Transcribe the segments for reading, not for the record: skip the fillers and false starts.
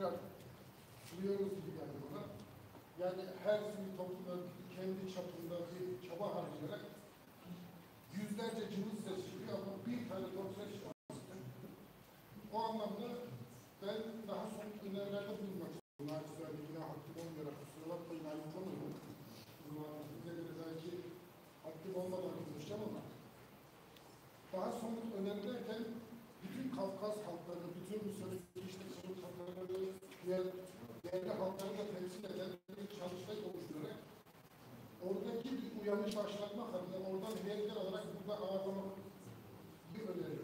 tekrar sürüyoruz gibi geldi bana. Yani her sivil toplum örgütü kendi çapında bir çaba harcayarak yüzlerce cılız ses çıkıyor ama bir tane çok ses çıkmıyor. O anlamda ben daha son önerilerde bulunmak istiyorum. Naçizane yine hakkım olmayarak kusura bakmayın ayrıltamıyorum. Bize göre belki hakkım olmadan konuşacağım ama daha somut önerilerken bütün Kafkas halkları, bütün bu sözlük işte Kırım halkları, diğer değerli halkları da temsil eden bir çalışma oluşturarak oradaki bir uyanış başlatmak adına oradan heyetler olarak burada ağırlamak bir öneri.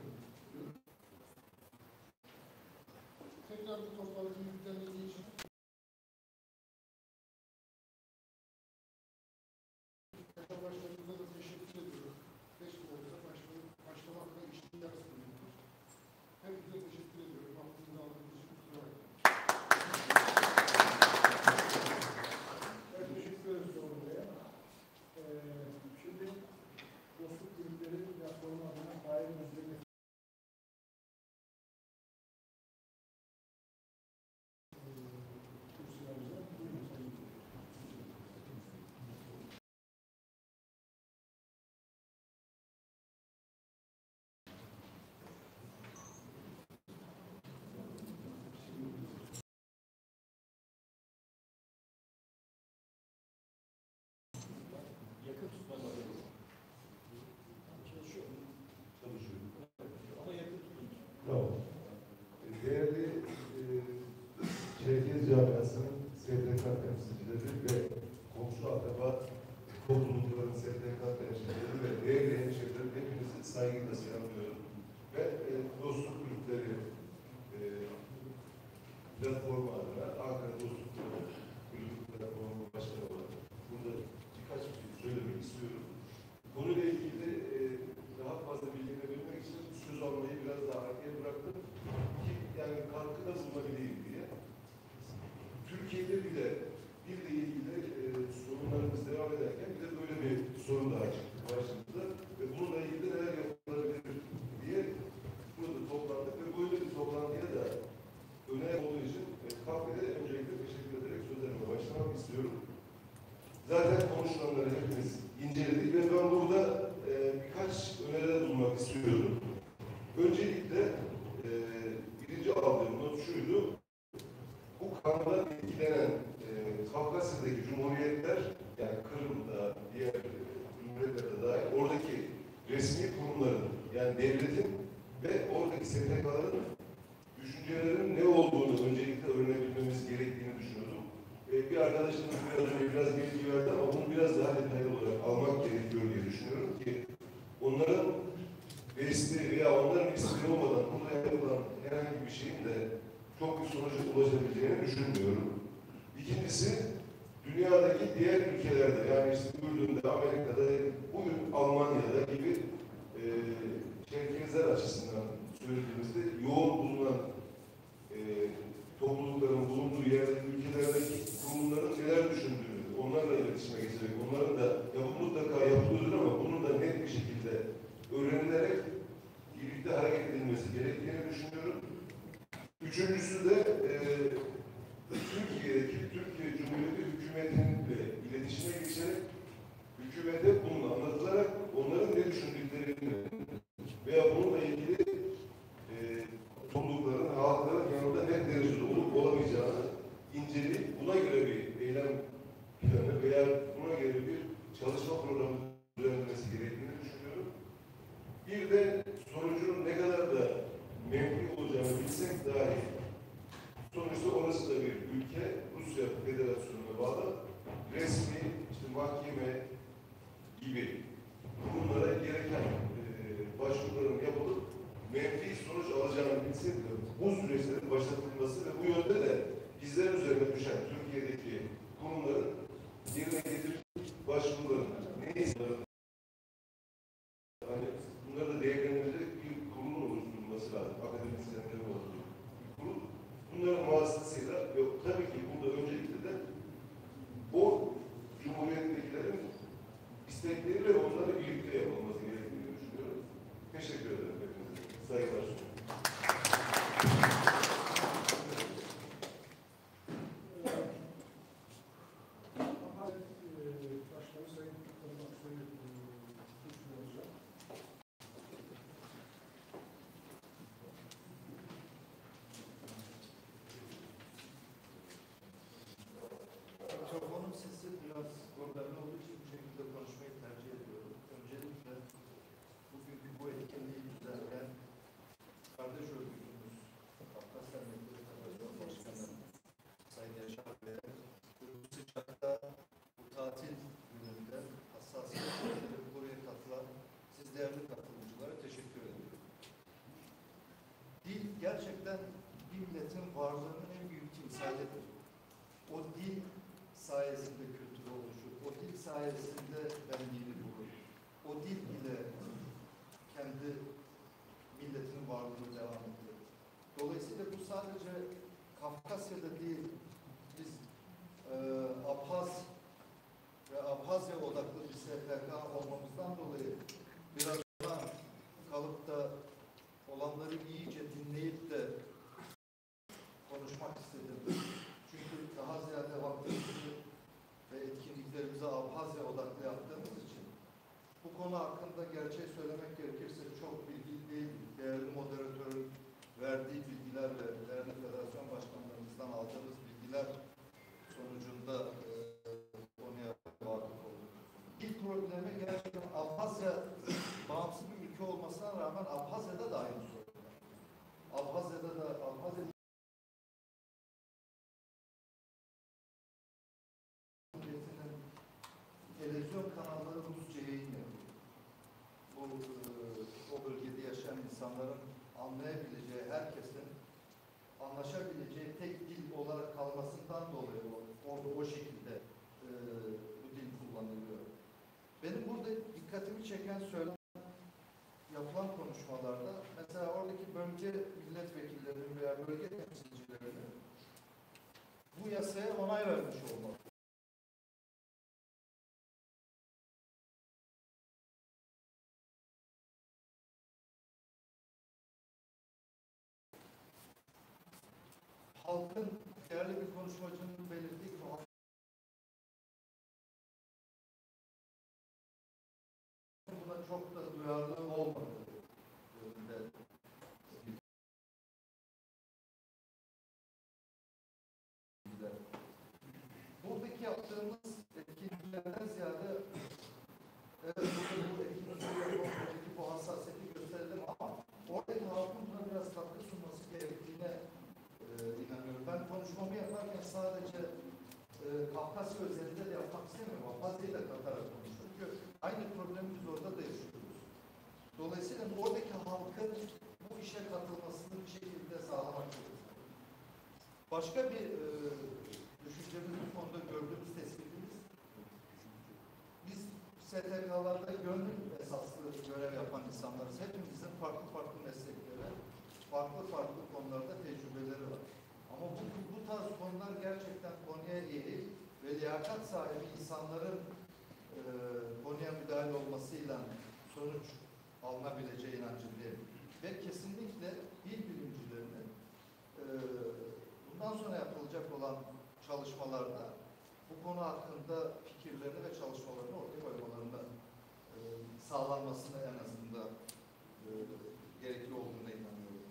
Tekrar bu toplantıyı düzenlediği için başlarımıza da teşekkür ediyorum. Keşke olsa başlamakla işin yarısını yapıyoruz. Hepinize teşekkür ediyorum. Aklınızı aldığınız için kusura bakmayın. Ben teşekkür ederim Zorlu'ya. Şimdi dostluk kulüpleri platformu adına dair mesleği yakın tutmaz çalışıyor. Ama yakın tutun. Tamam. Değerli Çerkez Camiası'nın STK temsilcileri ve komşu akraba toplulukların STK temsilcileri ve değerli hemşehrilerim hepinizi saygıyla selamlıyorum. Ve dostluk kulüpleri platformu adına Ankara Dostluk Kulübü platformu başkanı olarak burada birkaç bir şey söylemek istiyorum. Konuyla ilgili daha fazla bilgi verebilmek için söz almayı biraz daha arkaya bıraktım ki yani katkıda bulunabileyim diye. Türkiye'de bile dille ilgili sorunlarımız devam ederken bir de böyle bir sorun daha çıktı başımıza ve bununla ilgili neler yapılabilir diye burada toplandık ve böyle bir toplantıya da önemli olduğu için kahvede öncelikle teşekkür ederek sözlerime başlamak istiyorum. Zaten konuşulanları hepimiz inceledik ve ben burada birkaç öneride bulunmak istiyorum. Öncelikle birinci aldığım not şuydu. Bu kanundan etkilenen Kafkasya'daki cumhuriyetler, yani Kırım'da, diğer cumhuriyetlerde dahil oradaki resmi kurumların, yani devletin ve oradaki STK'ların düşüncelerinin ne olduğunu öncelikle öğrenebilmemiz gerektiğini düşünüyordum. Bir arkadaşımız biraz bilgi verdi ama bunu biraz daha detaylı olarak almak gerekiyor diye düşünüyorum ki onların desteği veya onların isteği olmadan burada yapılan herhangi bir şeyin de çok bir sonuca ulaşabileceğini düşünmüyorum. İkincisi, dünyadaki diğer ülkelerde, yani işte Ürdün'de, Amerika'da, bugün Almanya'da gibi Çerkezler açısından söylediğimizde yoğun bulunan toplulukların bulunduğu yerdeki ülkelerdeki kurumların neler düşündüğünü, onlarla iletişime geçerek, onların da bu mutlaka yapılıyordur ama bunun da net bir şekilde öğrenilerek birlikte hareket edilmesi gerektiğini düşünüyorum. Üçüncüsü de Türkiye'deki Türkiye Cumhuriyeti hükümetiyle iletişime geçerek hükümete bunu anlatılarak onların ne düşündüklerini veya bununla ilgili toplulukların, halkların yanında ne derecede olup olamayacağını inceleyip buna göre bir eylem planı veya buna göre bir çalışma programı düzenlenmesi gerektiğini düşünüyorum. Bir de sonucunun ne kadar da menfi olacağını bilsek dahi sonuçta orası da bir ülke, Rusya Federasyonu'na bağlı resmi işte mahkeme gibi bunlara gereken başvuruların yapılıp menfi sonuç alacağını bilsek de bu süreçlerin başlatılması ve bu yönde de bizler üzerine düşen Türkiye'deki kurumların yerine getirip başvuruların neyse hani bunları da değerlendirecek bir kurumun oluşturulması lazım. Akademisyenlerin olduğu bir kurum. Bunların vasıtasıyla ve tabii ki burada öncelikle de o Cumhuriyet'tekilerin istekleri ve onları birlikte yapılması gerektiğini düşünüyorum. Teşekkür ederim hepinize. Saygılar sunuyorum. Dil gerçekten bir milletin varlığının en büyük timsalidir. O dil sayesinde kültürü oluşur. O dil sayesinde benliğini bulur. O dil ile kendi milletinin varlığını devam ettirir. Dolayısıyla bu sadece Kafkasya'da değil, biz Abhaz ve Abhazya odaklı bir STK olmamızdan dolayı biraz daha kalıp da olanları iyice dinleyip de konuşmak istedim. Çünkü daha ziyade vaktimizi ve etkinliklerimizi Abhazya odaklı yaptığımız için bu konu hakkında gerçeği söylemek gerekirse çok bilgi değil. Değerli moderatörün verdiği bilgiler ve değerli federasyon başkanlarımızdan aldığımız bilgiler sonucunda konuya vakıf olduk. İlk problemi gerçekten Abhazya bağımsız bir ülke olmasına rağmen Abhazya'da da aynı sorun var. Abhazya'da da Abhazya televizyon kanalları Rusça yayın yapıyor. Bu o bölgede yaşayan insanların anlayabileceği, herkesin anlaşabileceği tek dil olarak kalmasından dolayı orada o şekilde bu dil kullanılıyor. Benim burada dikkatimi çeken yapılan konuşmalarda mesela oradaki bölge milletvekillerinin veya bölge temsilcilerinin bu yasaya onay vermiş olmalı. Halkın değerli bir konuşmacının belirttiği gibi buna çok da duyarlı olmadığı yönünde. Buradaki yaptığımız etkinliklerden ziyade evet bu etkinliklerdeki bu hassasiyeti gösterelim ama oradaki halkın buna biraz katkı sunması gerektiğine inanıyorum. Ben konuşmamı yaparken sadece Kafkasya özelinde de yapmak istemiyorum. Abhazya'yı da katarak konuşuyorum. Çünkü aynı problemi biz orada da yaşıyoruz. Dolayısıyla oradaki halkın bu işe katılmasını bir şekilde sağlamak gerekiyor. Başka bir düşüncemiz bu konuda gördüğümüz tespitimiz, biz STK'larda gönül esaslı görev yapan insanlarız. Hepimizin farklı farklı meslekleri, farklı konularda tecrübeleri var. Ama bu tarz konular gerçekten konuya ehil ve liyakat sahibi insanların konuya müdahale olmasıyla sonuç alınabileceği inancındayım. Ve kesinlikle dil bilimcilerinin bundan sonra yapılacak olan çalışmalarda bu konu hakkında fikirlerini ve çalışmalarını ortaya koymalarında sağlanmasını en azından gerekli olduğuna inanıyorum.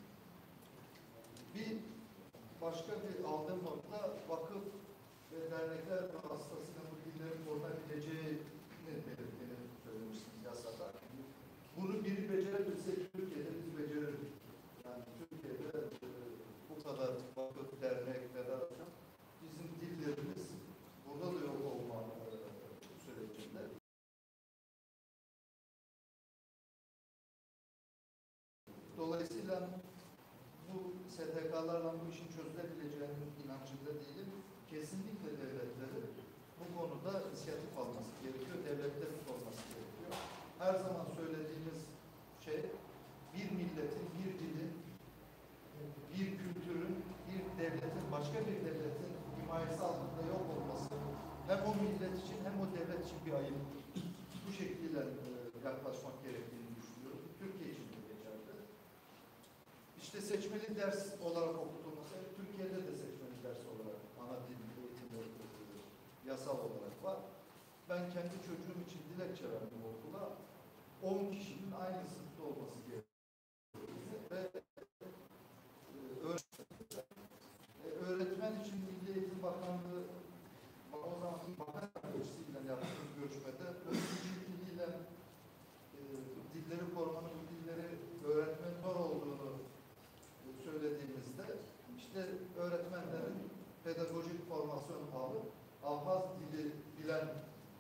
Bir başka bir aldığım nokta vakıf ve dernekler vasıtasıyla bu dillerin korunabileceğini belirttiğini söylemiştiniz yasada. Bunu biri becerebilse Türkiye'de biz beceririz. Yani Türkiye'de bu kadar vakıf, dernek, federasyon bizim dillerimiz burada da yok olma sürecinde. Dolayısıyla bu STK'larla bu işin çözülebileceğinin inancında değilim. Kesinlikle devletlerin bu konuda inisiyatif alması gerekiyor. Devletlerin olması gerekiyor. Her zaman söylediğimiz şey bir milletin, bir dilin, bir kültürün, bir devletin, başka bir devletin himayesi altında yok olması hem o millet için hem o devlet için bir ayıp. Bu şekilde yaklaşmak gerektiğini düşünüyorum. Türkiye için de geçerli. İşte seçmeli ders olarak okutulması, Türkiye'de de seçmeli ders olarak ana dil eğitimi yasal olarak var. Ben kendi çocuğum için dilekçe verdim okula. 10 kişinin aynı sınıfta olması gerekiyor. Ve öğretmen için Milli Eğitim Bakanlığı o zaman bakan ölçüsüyle yaptığımız görüşmede ölçücülüğüyle dilleri korumanın, bu dilleri öğretmenin zor olduğunu söylediğimizde işte öğretmenlerin pedagojik formasyonu alıp Abhaz dili bilen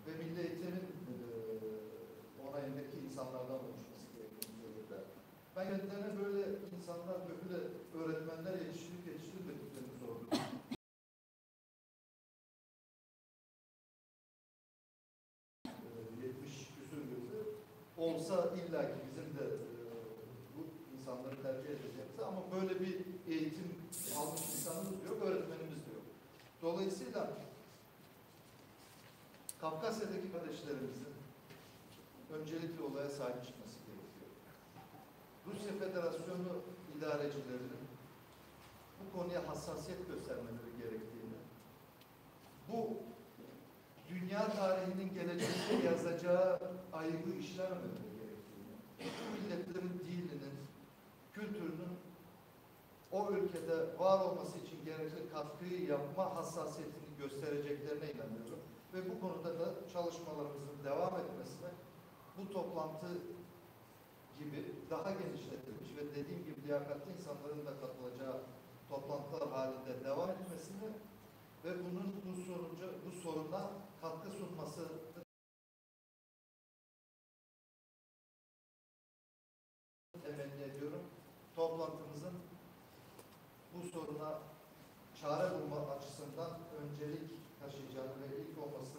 ve milli eğitimin onayındaki insanlardan oluşması gerektiğini söylediler. Ben kendilerine böyle insanlar böyle olsa illaki bizim de bu insanları tercih edeceğimiz ama böyle bir eğitim almış insanımız da yok, öğretmenimiz de yok. Dolayısıyla Kafkasya'daki kardeşlerimizin öncelikle olaya sahip çıkması gerekiyor. Rusya Federasyonu idarecilerinin bu konuya hassasiyet göstermeleri gerektiğini, bu dünya tarihinin geleceğinde yazacağı aygı işlenmemeleri gerektiğini, bu milletlerin dilinin, kültürünün o ülkede var olması için gerekli katkıyı yapma hassasiyetini göstereceklerine inanıyorum. Ve bu konuda da çalışmalarımızın devam etmesine bu toplantı gibi daha genişletilmiş ve dediğim gibi liyakatli insanların da katılacağı toplantılar halinde devam etmesini ve bunun bu soruna katkı sunması temenni ediyorum. Toplantımızın bu soruna çare bulma açısından öncelik taşıyacağını ve ilk olması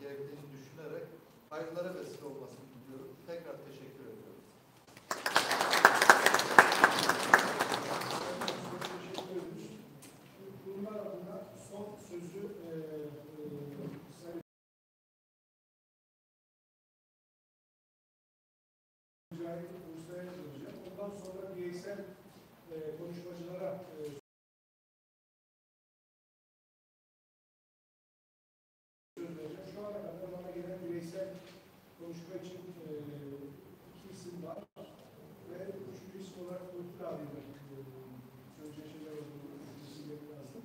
gerektiğini düşünerek hayırlara vesile olmasını diliyorum. Tekrar teşekkür ediyorum. Teşekkür ederiz. Bunlar adına son sözü Sayın Cahit Usta'ya soracağım. Ondan sonra bireysel konuşmacılara söz vereceğim. Şu ana kadar bana gelen bireysel konuşma için iki isim var ve üçüncü isim olarak Nurgül abiyle söyleyeceği şeyler olduğunu isimleri lazım.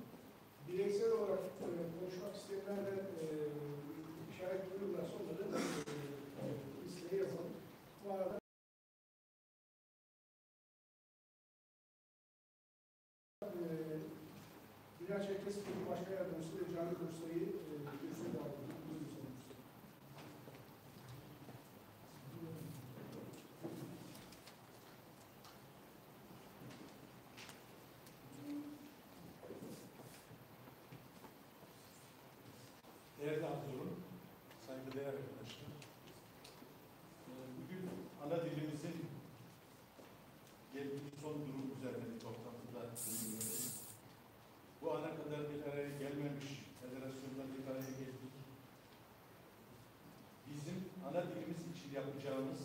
Bireysel olarak konuşmak isteyenler de işaret duyururlarsa onları listeye yazalım. Bu arada Dünya Çerkes Birliği Başkan Yardımcısı ve Cahit Usta'yı kürsüye davet ediyoruz. Değerli Abdur'un, saygıdeğer arkadaşlar, bugün ana dilimizin geldiği son durum üzerine bir toplantıda bulunuyoruz. Bu ana kadar bir araya gelmemiş federasyonlar bir araya geldik. Bizim ana dilimiz için yapacağımız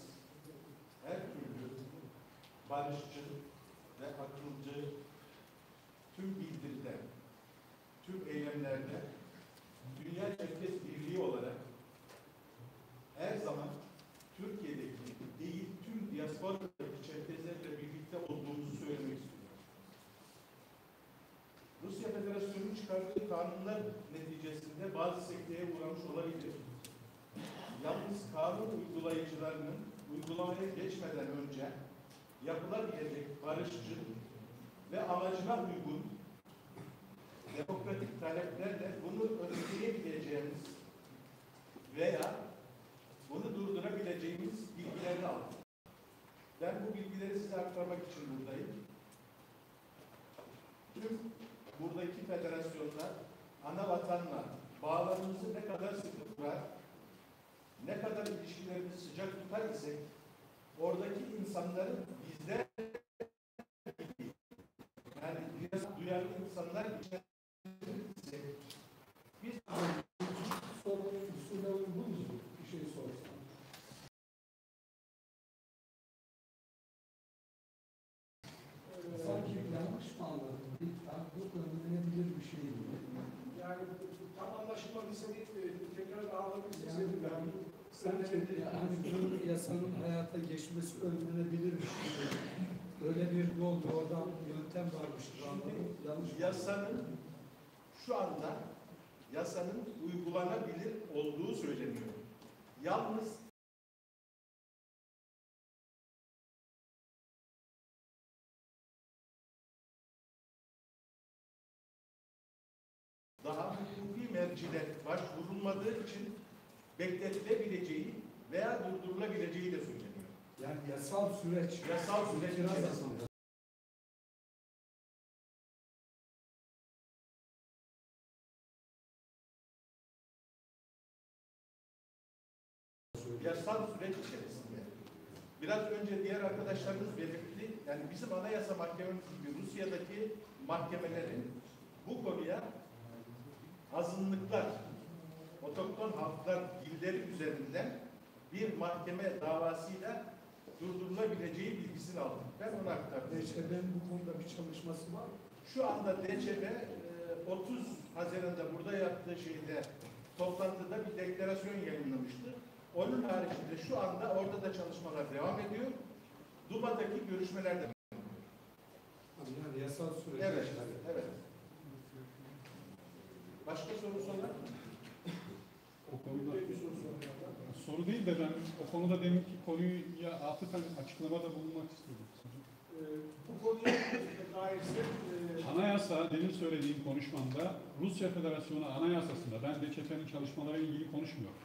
her türlü barışçıl ve akılcı tüm bildiride, tüm eylemlerde Dünya Çerkes Birliği olarak her zaman Türkiye'deki değil tüm diasporadaki Çerkezlerle birlikte olduğumuzu söylemek istiyorum. Rusya Federasyonu'nun çıkardığı kanunlar neticesinde bazı sekteye uğramış olabilir. Yalnız kanun uygulayıcılarının uygulamaya geçmeden önce yapılabilecek barışçı ve amacına uygun demokratik taleplerle bunu önleyebileceğimiz veya bunu durdurabileceğimiz bilgilerini aldık. Ben bu bilgileri size aktarmak için buradayım. Tüm buradaki federasyonlar ana vatanla bağlarımızı ne kadar sıkı tutar, ne kadar ilişkilerimizi sıcak tutar isek oradaki insanların bizde yani biraz duyarlı insanlar için biz Sorunun üstüne uygun mu? Bir şey sorsam. Sanki yanlış mı anladım? Bu önlenebilir bir şey mi? Yani tam anlaşılmadıysa tekrar ağlamak istedim. Yani, Sanki yani bu yasanın hayata geçmesi önlenebilir bir şey mi? Öyle bir yol, oradan yöntem varmıştır anladım. Yanlış mı? yasanın şu anda yasanın uygulanabilir olduğu söyleniyor. Yalnız daha hukuki mercide başvurulmadığı için bekletilebileceği veya durdurulabileceği de söyleniyor. Yani yasal süreç. Yasal süreç İtiraz içerisinde. aslında. Yasal süreç içerisinde. biraz önce diğer arkadaşlarımız belirtti. Yani bizim Anayasa Mahkememiz gibi Rusya'daki mahkemelerin bu konuya azınlıklar, otokton halklar dilleri üzerinden bir mahkeme davasıyla durdurulabileceği bilgisini aldım. Ben onu aktardım. DÇB'nin bu konuda bir çalışması var mı? Şu anda DÇB 30 Haziran'da burada yaptığı toplantıda bir deklarasyon yayınlamıştı. Onun haricinde şu anda orada da çalışmalar devam ediyor. Duma'daki görüşmeler de. Yani yasal süreç. Evet, evet. Başka sorusu olan? O konuda Bir soru soracağım. soru değil de ben o konuda deminki konuya atıfen açıklamada bulunmak istedim. Bu konuya dairse Anayasa, demin söylediğim konuşmamda Rusya Federasyonu Anayasası'nda, ben DÇP'nin çalışmalarıyla ilgili konuşmuyorum.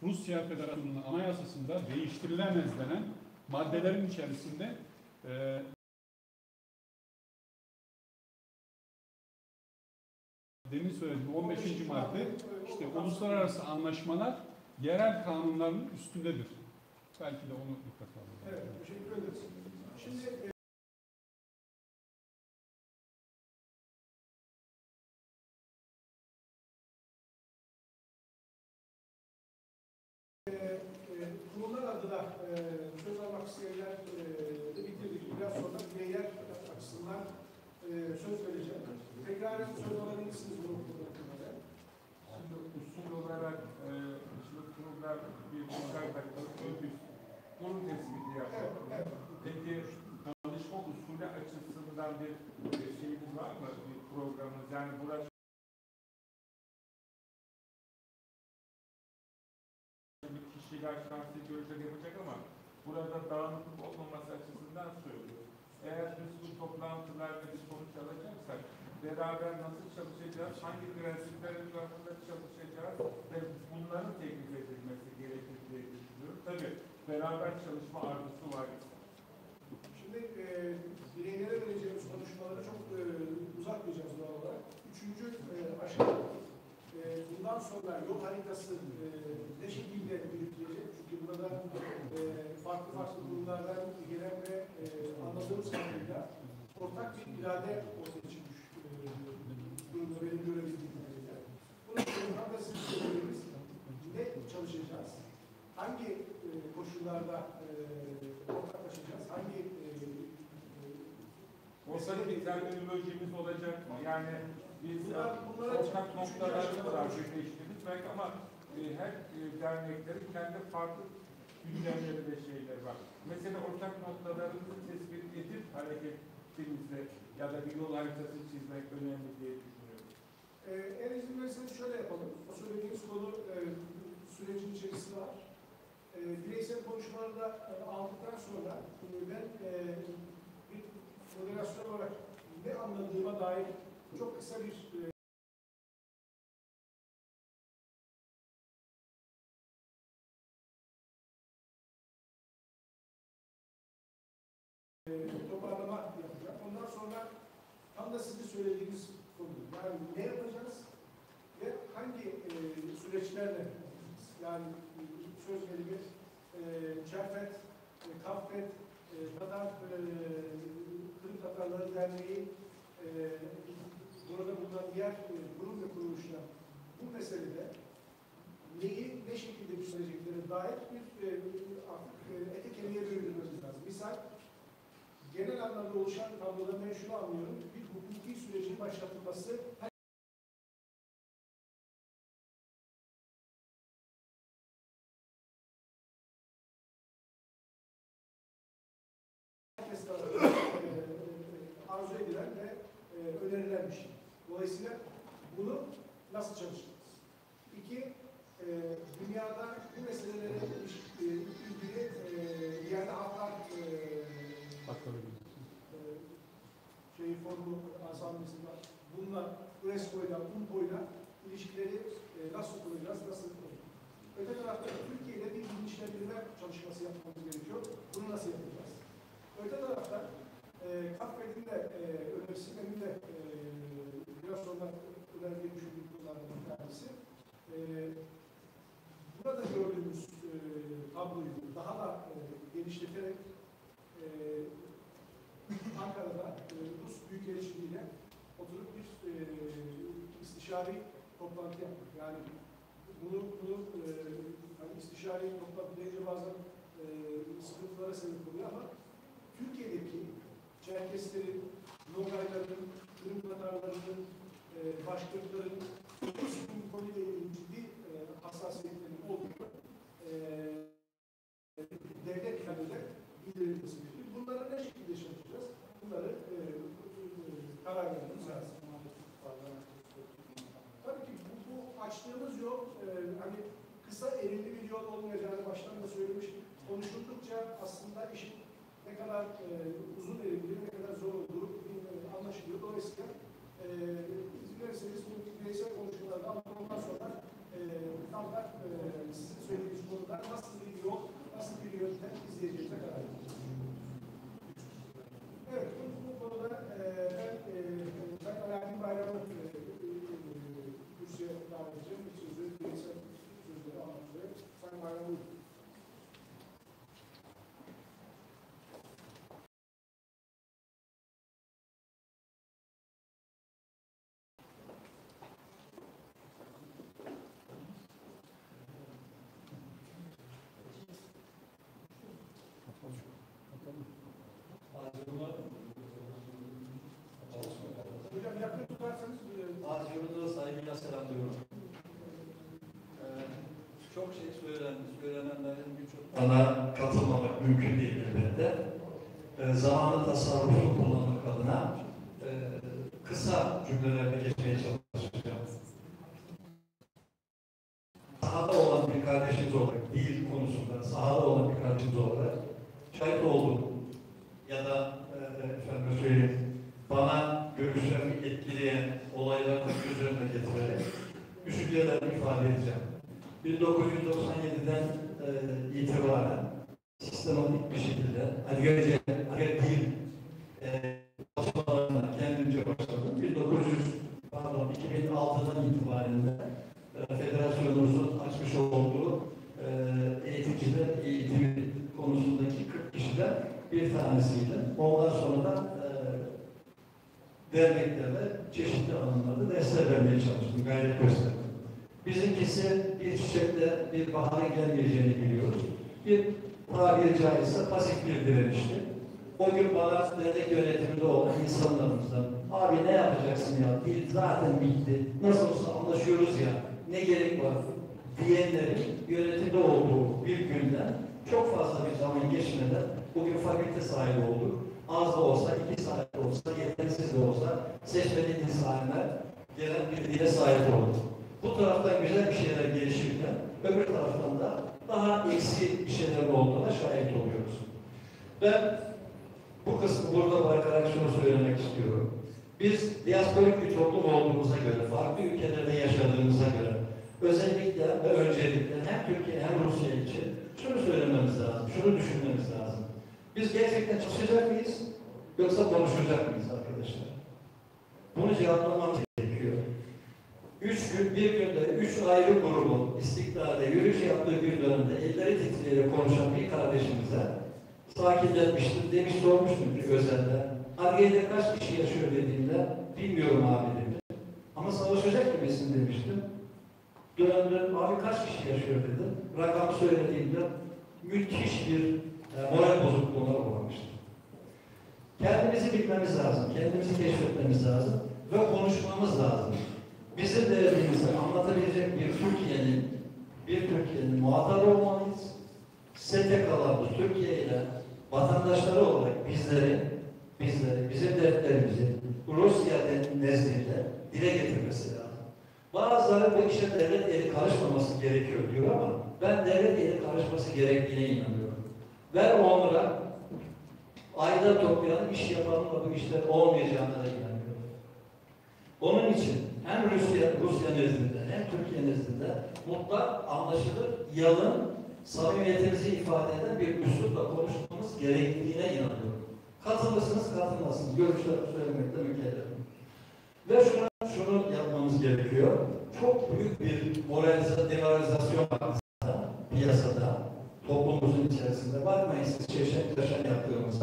Rusya Federasyonu'nun anayasasında değiştirilemez denen maddelerin içerisinde demin söylediğim 15. madde işte uluslararası anlaşmalar yerel kanunların üstündedir. Belki de onu dikkate alalım. evet, teşekkür ederiz. Şimdi kurumlar adına söz almak isteyenler de bitirdik. Biraz sonra bireyler açısından söz vereceğim. Tekrar söz alabilirsiniz bu noktada. Şimdi usul olarak şimdi kurumlar bir miktar dakikalık bir durum tespiti yapıyor. Evet. Peki çalışma usulü açısından bir şeyimiz var mı? Bir programımız yani burada kişiler şahsi görüşler yapacak ama burada dağınıklık olmaması açısından söylüyorum. Eğer biz bu toplantılarda bir sonuç alacaksak beraber nasıl çalışacağız, hangi prensipler etrafında çalışacağız ve bunların teklif edilmesi gerekir diye düşünüyorum. Tabii beraber çalışma arzusu var. Şimdi bireylere vereceğimiz konuşmaları çok uzatmayacağız doğal olarak. Üçüncü aşama bundan sonra yol haritası ne şekilde yürütülecek? Çünkü burada farklı kurumlardan gelen ve anladığımız kadarıyla ortak bir irade ortaya çıkmış durumda benim görebildiğim kadarıyla. Bunun sonra da siz söylediğiniz ne çalışacağız? Hangi koşullarda ortaklaşacağız? Hangi ortada bir terminolojimiz olacak mı? Yani biz bunlara ortak noktalarda var birleştirdik belki ama her derneklerin kendi farklı gündemleri ve şeyleri var. Mesela ortak noktalarımızı tespit edip hareketimizde ya da bir yol haritası çizmek önemli diye düşünüyorum. Eğer izin verirseniz şöyle yapalım. O söylediğiniz konu sürecin içerisinde var. Bireysel konuşmaları da aldıktan sonra ben bir moderasyon olarak ne anladığıma dair çok kısa bir toparlama yapacağım. Ondan sonra tam da sizin söylediğiniz konu. Yani ne yapacağız ve hangi süreçlerle yani söz gelimi CERFET, KAFFET, Tatar Kırım Tatarları Derneği burada bulunan diğer kurum ve kuruluşlar bu meselede neyi ne şekilde düşüneceklerine dair bir artık ete kemiğe bölünmemiz lazım. Misal genel anlamda oluşan tabloda ben şunu anlıyorum. Bir hukuki sürecin başlatılması herkes tarafından arzu edilen ve önerilen bir şey. Dolayısıyla bunu nasıl çalışacağız? İki, dünyada bu meselelere ilgili yerde haklar forumu asamblesi var. Bununla UNESCO'yla, UNPO'yla ilişkileri nasıl kuracağız, nasıl kuracağız? Öte tarafta Türkiye ile bir bilinçlendirme çalışması yapmamız gerekiyor. Bunu nasıl yapacağız? Öte tarafta KAFFET'in de önerisi, benim de biraz sonra önerdiğim düşündüğüm konulardan bir tanesi. Burada gördüğümüz tabloyu daha da genişleterek Ankara'da Rus Büyükelçiliğiyle oturup bir istişari toplantı yaptık. Yani bunu hani istişari toplantı deyince bazen sıkıntılara sebep oluyor ama Türkiye'deki Çerkeslerin, Nogayların, Kırım Tatarlarının, Başkırtların bu konuyla ilgili ciddi hassasiyetlerin olduğu devlet kanalıyla bildirilmesi gerekiyor. Bunlara ne şekilde çalışacağız? Bunları karar vermemiz lazım. Tabii ki bu açtığımız yol hani kısa erimli bir yol olmayacağını baştan da söylemiş. Konuşuldukça aslında işin ne kadar uzun erimli, ne kadar zor olduğu anlaşılıyor. Dolayısıyla izin verirseniz bu bireysel konuşmalarda ama ondan sonra tam da sizin söylediğiniz konuda nasıl bir yol, nasıl bir yöntem izleyeceğimize karar vereceğiz. Evet, bu konuda ben Alaaddin Bayram'ı Rusya'ya davet edeceğim. Bir sözü, bireysel sözleri anlatacağım. Sayın Bayram buyurun. Hocam yakın tutarsanız Aziyonu saygıyla selamlıyorum. Çok şey söylenenlerin birçok bana katılmamak mümkün değil elbette. Zamanı tasarruflu kullanmak adına kısa cümlelerle geçmeye çalışacağım. Sahada olan bir kardeşimiz olarak, dil konusunda sahada olan bir kardeşimiz olarak şahit oldum ya da efendim söyleyeyim, bana görüşlerimi etkileyen olayları göz önüne getirerek düşüncelerimi ifade edeceğim. 1997'den itibaren sistematik bir şekilde Adigöce dil çalışmalarına kendimce başladım. 2006'dan itibaren de federasyonumuzun açmış olduğu eğitimciler eğitimi konusundaki 40 kişiden bir tanesiydi. Ondan sonra da derneklerle çeşitli alanlarda dersler vermeye çalıştım, gayret gösterdim. Bizimkisi bir çiçekle bir bahara gelmeyeceğini biliyoruz. Bir tabiri caizse pasif bir direnişti. O gün bana dernek yönetiminde olan insanlarımızdan, abi ne yapacaksın ya, dil zaten bitti, nasıl olsa anlaşıyoruz ya, ne gerek var diyenlerin yönetimde olduğu bir günden çok fazla bir zaman geçmeden bugün fakülte sahibi olduk. Az da olsa, 2 saat de olsa, yetersiz de olsa seçmeli dil sahibiler gelen bir dile sahip olduk. Bu taraftan güzel bir şeyler gelişirken öbür taraftan da daha eksi bir şeyler olduğuna şahit oluyoruz. Ben bu kısmı burada bırakarak şunu söylemek istiyorum. Biz diasporik bir toplum olduğumuza göre, farklı ülkelerde yaşadığımıza göre özellikle ve öncelikle hem Türkiye hem Rusya için şunu söylememiz lazım, şunu düşünmemiz lazım. Biz gerçekten çalışacak mıyız? Yoksa konuşacak mıyız arkadaşlar? Bunu cevaplamamız gerekiyor. 3 gün, bir günde 3 ayrı grubun istiklalde yürüyüş yaptığı bir dönemde elleri titreyerek konuşan bir kardeşimize sakinlenmiştim, demiş sormuştum ki özelde. Ariye'de kaç kişi yaşıyor dediğimde bilmiyorum abi demiş. Ama savaşacak gibisin demiştim. Dönemde abi kaç kişi yaşıyor dedim. Rakamı söylediğimde müthiş bir moral bozukluğuna uğramıştım. Kendimizi bilmemiz lazım, kendimizi keşfetmemiz lazım ve konuşmamız lazım. Bizim derdimizi anlatabilecek bir Türkiye'nin muhatabı olmalıyız. STK'larımız Türkiye ile vatandaşları olarak bizleri, bizim dertlerimizi Rusya nezdinde dile getirmesi lazım. Bazıları bu işe devlet eli karışmaması gerekiyor diyor ama ben devlet eli karışması gerektiğine inanıyorum. Ver onlara ayda toplayan iş yapanla bu işler olmayacağına da inanıyorum. Onun için hem Rusya nezdinde hem Türkiye nezdinde mutlak, anlaşılır, yalın, samimiyetimizi ifade eden bir üslupla konuşmamız gerektiğine inanıyorum. Katılırsınız, katılmazsınız. Görüşlerimi söylemekte mükellefim. Ve şunu yapmamız gerekiyor. Çok büyük bir demoralizasyon var piyasada, toplumumuzun içerisinde. Bakmayın siz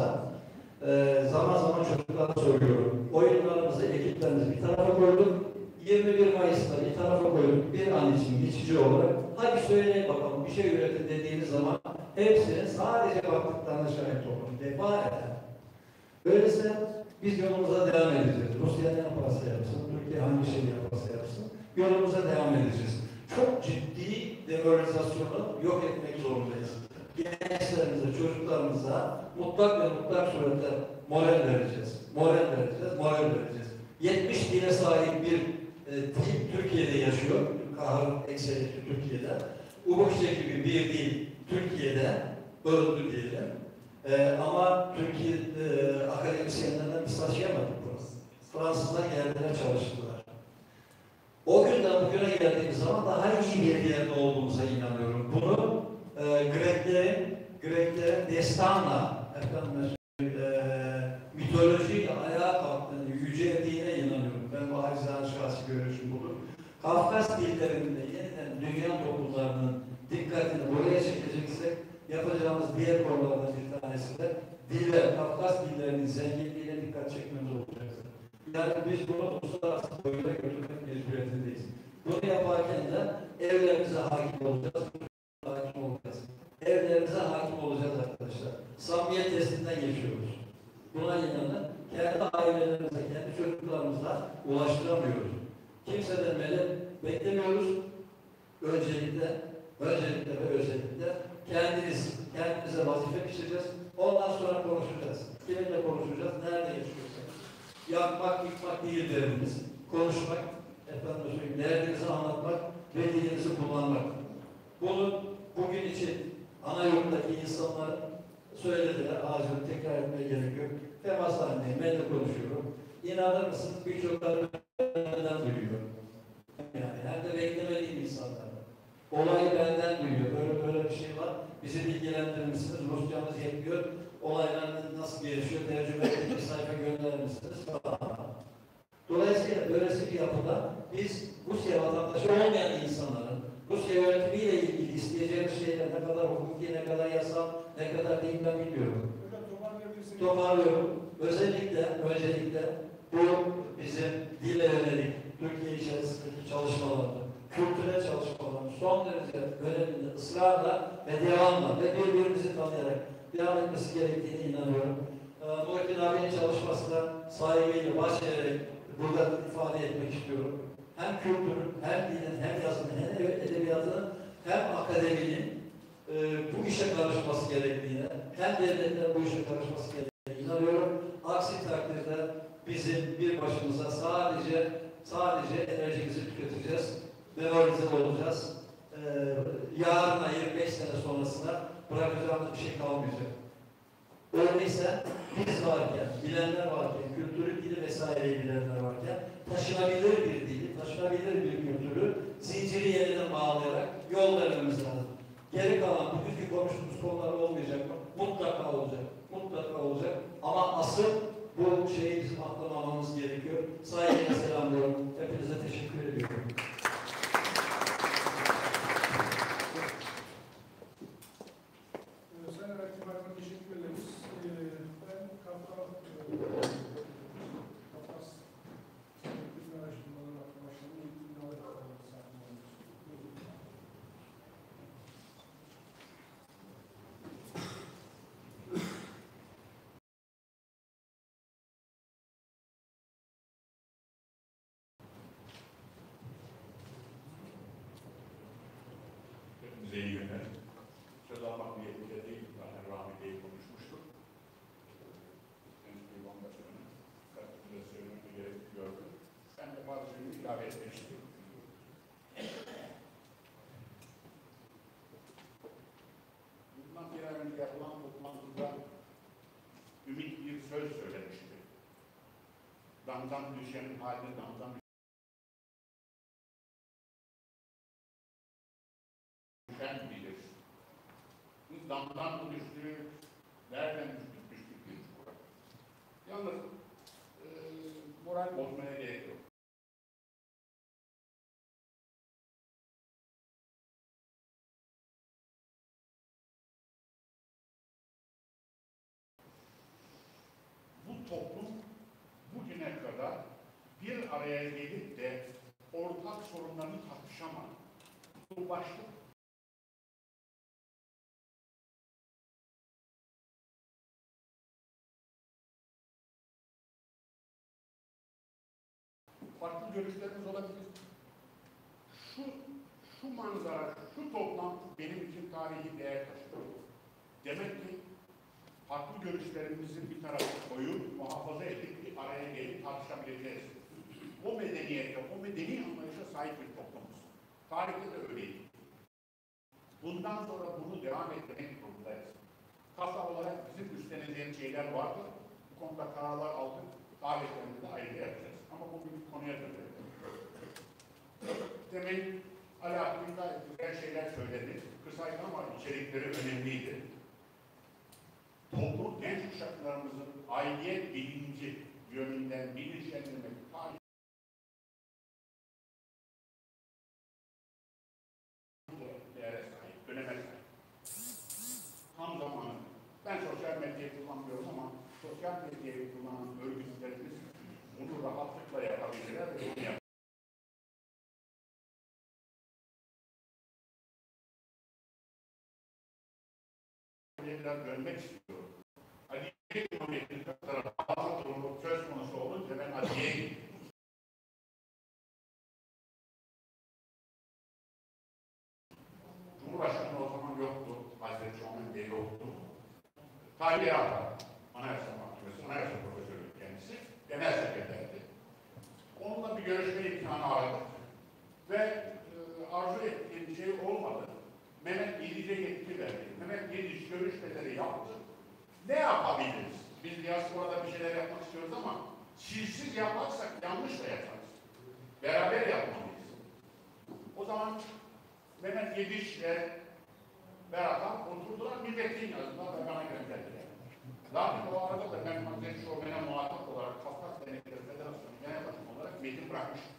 toplantılarımızda zaman zaman çocuklara soruyorum. Oyunlarımızı, ekiplerimizi bir tarafa koyduk. 21 Mayıs'ta bir tarafa koyduk. Bir an için geçici olarak. Hadi söyleyin bakalım bir şey üretin dediğiniz zaman hepsinin sadece baktıklarına şahit olun. Defa eder. Öyleyse biz yolumuza devam edeceğiz. Rusya ne yaparsa yapsın, Türkiye hangi şey yaparsa yapsın, yolumuza devam edeceğiz. Çok ciddi demoralizasyonu yok etmek zorundayız. Gençlerimize, çocuklarımıza mutlak ve mutlak surette moral vereceğiz. Moral vereceğiz, moral vereceğiz. 70 dile sahip bir dil Türkiye'de yaşıyor. Kahır ekseriyeti Türkiye'de. Ubukçe gibi bir dil Türkiye'de öldü diyelim. Ama Türkiye akademisyenlerden biz taşıyamadık bunu. Fransızlar geldiler, çalıştılar. O günden bugüne geldiğimiz zaman daha iyi bir yerde olduğumuza inanıyorum. Bunu Greklerin destanla, mitolojiyle ayağa kalktığını, yüceldiğine inanıyorum. Ben bu acizane şahsi görüşüm budur. Kafkas dillerinde yeniden dünya toplumlarının dikkatini buraya çekeceksek yapacağımız diğer konulardan bir tanesi de diller, Kafkas dillerinin zenginliğine dikkat çekmemiz olacak. Yani biz bunu uluslararası boyuta götürmek mecburiyetindeyiz. Bunu yaparken de evlerimize hakim olacağız, hakim olacağız. Evlerimize hakim olacağız arkadaşlar. Samimiyet testinden geçiyoruz. Buna inanın, kendi ailelerimize, kendi çocuklarımıza ulaştıramıyoruz. Kimseden medet beklemiyoruz. Öncelikle kendimize vazife biçeceğiz. Ondan sonra konuşacağız. Kiminle konuşacağız, nerede yaşıyorsak. Yakmak, yıkmak değil derimiz. Konuşmak, derdimizi anlatmak ve dilimizi kullanmak. Bunu bugün için ana yurttaki insanlar söylediler, ağzını tekrar etmeye gerek yok. Temas halindeyim, ben de konuşuyorum. İnanır mısın birçokları benden duyuyor. Yani hem de beklemediğim insanlar. Olayı benden duyuyor. Böyle bir şey var. Bizi bilgilendirir misiniz? Rusçamız yetmiyor. Olaylar nasıl gelişiyor? Tercüme edip bir sayfa gönderir misiniz? Dolayısıyla böylesi bir yapıda biz Rusya vatandaşı olmayan insanların Rusya yönetimiyle ilgili isteyeceğimiz şeyler ne kadar hukuki, ne kadar yasal, ne kadar değil ben bilmiyorum. Toparlıyorum. Öncelikle bu bizim dille yönelik Türkiye içerisindeki çalışmalarında, kültürel çalışmalarında son derece önemli, ısrarla ve devamla ve birbirimizi tanıyarak devam etmesi gerektiğine inanıyorum. Muhittin abinin çalışmasına saygıyla başlayarak burada ifade etmek istiyorum. Hem kültürün, hem dinin, hem yazının, hem edebiyatının, hem akademinin bu işe karışması gerektiğine, hem devletlerin bu işe karışması gerektiğine inanıyorum. Aksi takdirde bizim bir başımıza sadece enerjimizi tüketeceğiz, demoralize olacağız. Yarına 25 sene sonrasına bırakacağımız bir şey kalmayacak. Öyleyse biz varken, bilenler varken, kültürü, dili vesaireyi bilenler varken taşınabilir bir dili, taşınabilir bir kültürü zinciri yeniden bağlayarak yol vermemiz lazım. Geri kalan bugünkü konuştuğumuz konular olmayacak mı? Mutlaka olacak. Mutlaka olacak. Ama asıl bu şeyi bizim atlamamamız gerekiyor. Saygıyla selamlıyorum. Hepinize teşekkür ediyorum. Sayın Hakim Hanım'a teşekkür ederiz. Ben Kafkas Kültür Araştırmaları Arkadaşları'nın eğitimini alarak sahip olmak istiyorum. Hepinize iyi günler. Söz almak niyetinde değil, zaten Rahmi Bey konuşmuştuk. Henüz bir kongasyonun katkıda söylemeye gerek gördüm. Ben de bazı şeyleri ilave etmek istiyorum. Bundan bir ay önce yapılan toplantıda Ümit bir söz söylemişti. Damdan düşenin haline damdan düşen bilir. Biz damdan mı düştük, nereden düştük. Yalnız moral bozmaya gerek yok. araya gelip de ortak sorunlarını tartışamaz. Bu başlık farklı görüşlerimiz olabilir. Şu manzara, şu toplantı benim için tarihi değer taşıyor. Demek ki farklı görüşlerimizin bir tarafa koyup, muhafaza edip bir araya gelip tartışabileceğiz. O medeniyete, o medeni anlayışa sahip bir toplumuz. Tarihte de öyleydi. Bundan sonra bunu devam etmek zorundayız. Kasa olarak bizim üstleneceğimiz şeyler vardır. Bu konuda kararlar aldık. Tarihlerinde de ayrıca yapacağız. Ama bu bir konuya dönüyor. Demin Alaaddin gayet güzel şeyler söyledi. Kısaydı ama içerikleri önemliydi. Toplum genç kuşaklarımızın aidiyet bilinci yönünden bilinçlendirmek, tarih değere sahip, öneme sahip. Tam zamanı. Ben sosyal medyayı kullanmıyorum ama sosyal medyayı kullanan örgütlerimiz bunu rahatlıkla yapabilirler ve bunu yapabilirler. Biraz dönmek istiyorum. Adliye Cumhuriyeti'nin tarafı bazı durumu söz konusu olunca ben adliyeye gittim. Cumhurbaşkanı o zaman yoktu. Hazreti Şahmet Bey yoktu. Tahliye Ağabey, Anayasa Mahkemesi, Anayasa Profesörü kendisi, genel sekreterdi. Onunla bir görüşme imkanı aradık. Ve arzu ettiğim şey olmadı. Mehmet Yedic'e yetki verdi. Mehmet Yedic görüşmeleri yaptı. Ne yapabiliriz? Biz diasporada bir şeyler yapmak istiyoruz ama siz yaparsak yanlış da yaparız. Beraber yapmalıyız. O zaman Mehmet Yedic'le beraber oturdular, milletin yazdılar ve bana gönderdiler. Lakin o arada da ben Hazreti Şomen'e muhatap olarak Kafkas Dernekleri Federasyonu Genel Başkanı olarak metin bırakmıştım.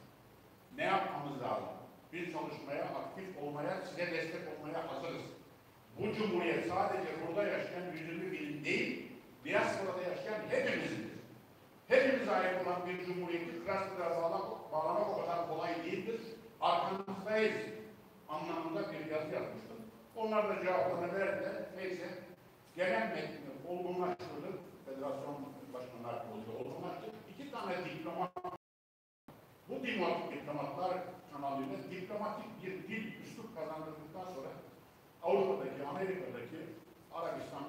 Ne yapmamız lazım? Bir çalışmaya, aktif olmaya, size destek olmaya hazırız. Bu cumhuriyet sadece burada yaşayan 120 bin değil, diasporada yaşayan hepimizdir. Hepimize ait olan bir cumhuriyeti Kıbrıs'ta bağlamak o kadar kolay değildir. Arkamızdayız anlamında bir yazı yazmıştım. Onlar da cevaplarını verdiler. Neyse, genel metni olgunlaştırdık. Federasyon Başkanlar Kurulu olgunlaştırdık. 2 tane diplomat, bu diplomatlar kanalıyla diplomatik bir dil üslup kazandırdıktan sonra Avrupa'daki, Amerika'daki, Arabistan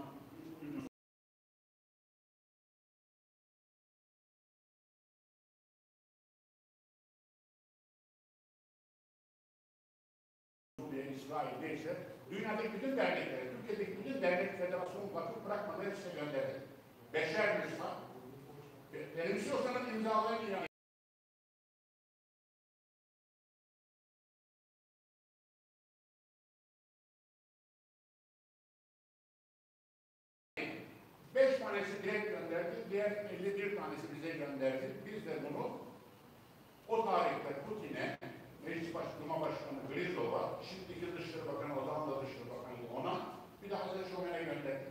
İsrail'de ise dünyadaki bütün dernekleri, Türkiye'deki bütün dernek federasyonu vakıf bırakmadan hepsine gönderdi. 5'er Müslüman. Benimsiyorsanız imzalayın ya. Beş tanesi direkt gönderdi, diğer 51 tanesi bize gönderdi. Biz de bunu o tarihte Putin'e, Meclis Başkanı Grizlov'a, şimdiki Dışişleri Bakanı, o zaman da Dışişleri Bakanı ona, bir de Hazreti Şomen'e gönderdi.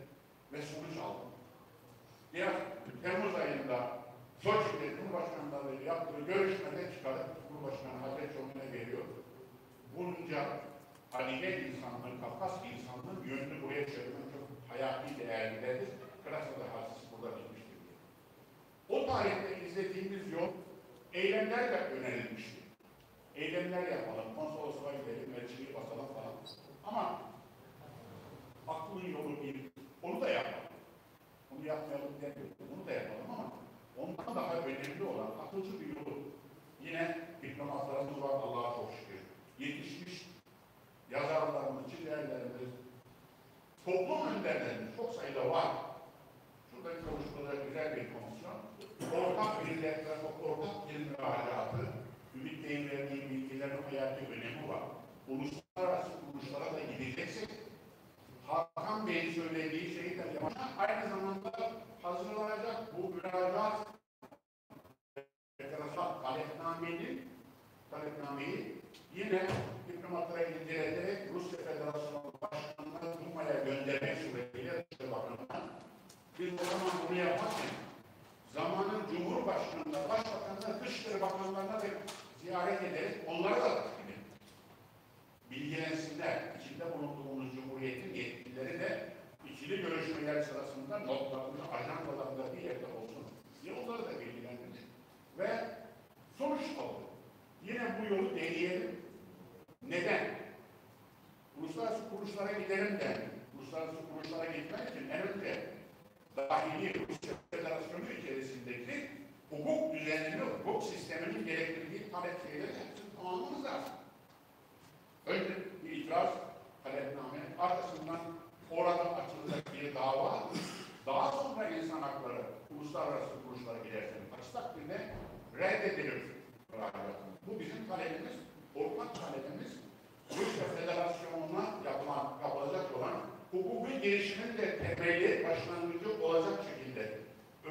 Ve sonuç aldı. Diğer Temmuz ayında Soçi'de Cumhurbaşkanları yaptığı görüşmede çıkarıp Cumhurbaşkanı Hazreti Şomen'e geliyor. Bunca Aliye insanlığın, Kafkas insanlığın yönünü buraya çevirmek çok hayati değerlidir. Kıbrıs'ta hadisi burada bitmiştir. O tarihte izlediğimiz yol eylemlerle önerilmişti. Eylemler yapalım, konsolosluğa gidelim, elçiliği basalım falan. Ama aklın yolu bir, onu da yapalım. Onu yapmayalım demiyorum, bunu da yapalım ama ondan daha önemli olan akılcı bir yolu. Yine diplomatlarımız var, Allah'a çok şükür. Yetişmiş yazarlarımız, çizerlerimiz, toplum önderlerimiz çok sayıda var. Şuradaki konuşmada güzel bir komisyon. Ortak milletler, ortak bir müracaatı, Ümit Bey'in verdiği bilgilerin hayati önemi var. Uluslararası kuruluşlara da gideceksek, Hakan Bey'in söylediği şeyi de aynı zamanda hazırlanacak bu müracaat talepnameyi yine diplomatlara indirerek Rusya Federasyonu Başkanı'na Duma'ya göndermek suretiyle Dışişleri Bakanı'na biz o zaman bunu yaparken zamanın Cumhurbaşkanı'na, Başbakanı'na, Dışişleri Bakanlarına da ziyaret ederek onlara da bilgilensinler. İçinde bulunduğumuz Cumhuriyet'in yetkilileri de ikili görüşmeler sırasında notlarında, ajandalarında bir yerde olsun diye onları da bilgilendirdik. Ve sonuç oldu. Yine bu yolu deneyelim. Neden? Uluslararası kuruluşlara gidelim de, uluslararası kuruluşlara gitmek için en önce dahili Rusya Federasyonu içerisindeki hukuk düzenini, hukuk sisteminin gerektirdiği talep şeyleri hepsini tamamlamamız lazım. Önce bir itiraz, talepname, arkasından orada açılacak bir dava, daha sonra insan hakları uluslararası kuruluşlara giderseniz aksi takdirde reddedilir. Bu bizim talebimiz, ortak talebimiz. Rusya Federasyonu'na yapılacak olan hukuki gelişimin de temeli, başlangıcı olacak şekilde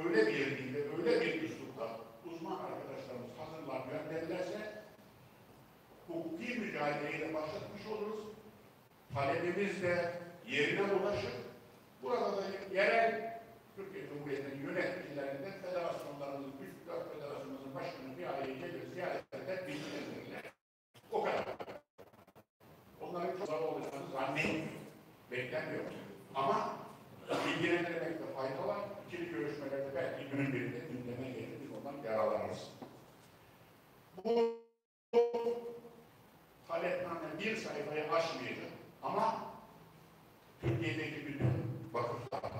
öyle bir dilde, öyle bir üslupta uzman arkadaşlarımız hazırlar gönderirlerse hukuki mücadeleyi de başlatmış oluruz. Talebimiz de yerine ulaşır. Burada da yerel Türkiye Cumhuriyeti'nin yöneticilerinde federasyonlarımızın, 3-4 federasyonumuzun başkanı bir araya gelir, ziyaret eder, bilgilendirirler. O kadar. Onların çok zor olacağını zannetmiyorum. Beklenmiyor. Ama bilgilendirmekte fayda var. İkili görüşmelerde belki günün birinde gündeme gelir, biz ondan yararlanırız. Bu talepname bir sayfayı aşmayacak. Ama Türkiye'deki bütün vakıflar,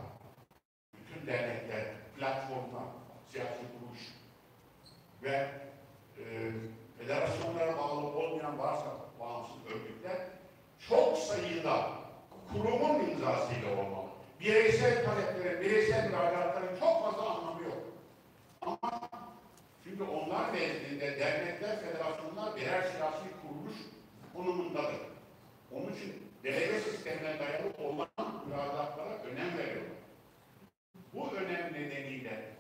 bütün dernekler, platformlar, siyasi kuruluş ve federasyonlara bağlı olmayan varsa bağımsız örgütler çok sayıda kurumun imzasıyla olmalı. Bireysel taleplerin, bireysel müracaatların çok fazla anlamı yok. Ama çünkü onlar nezdinde dernekler, federasyonlar birer siyasi kuruluş konumundadır. Onun için delege sistemine dayalı olan müracaatlara önem veriyorlar. Bu önem nedeniyle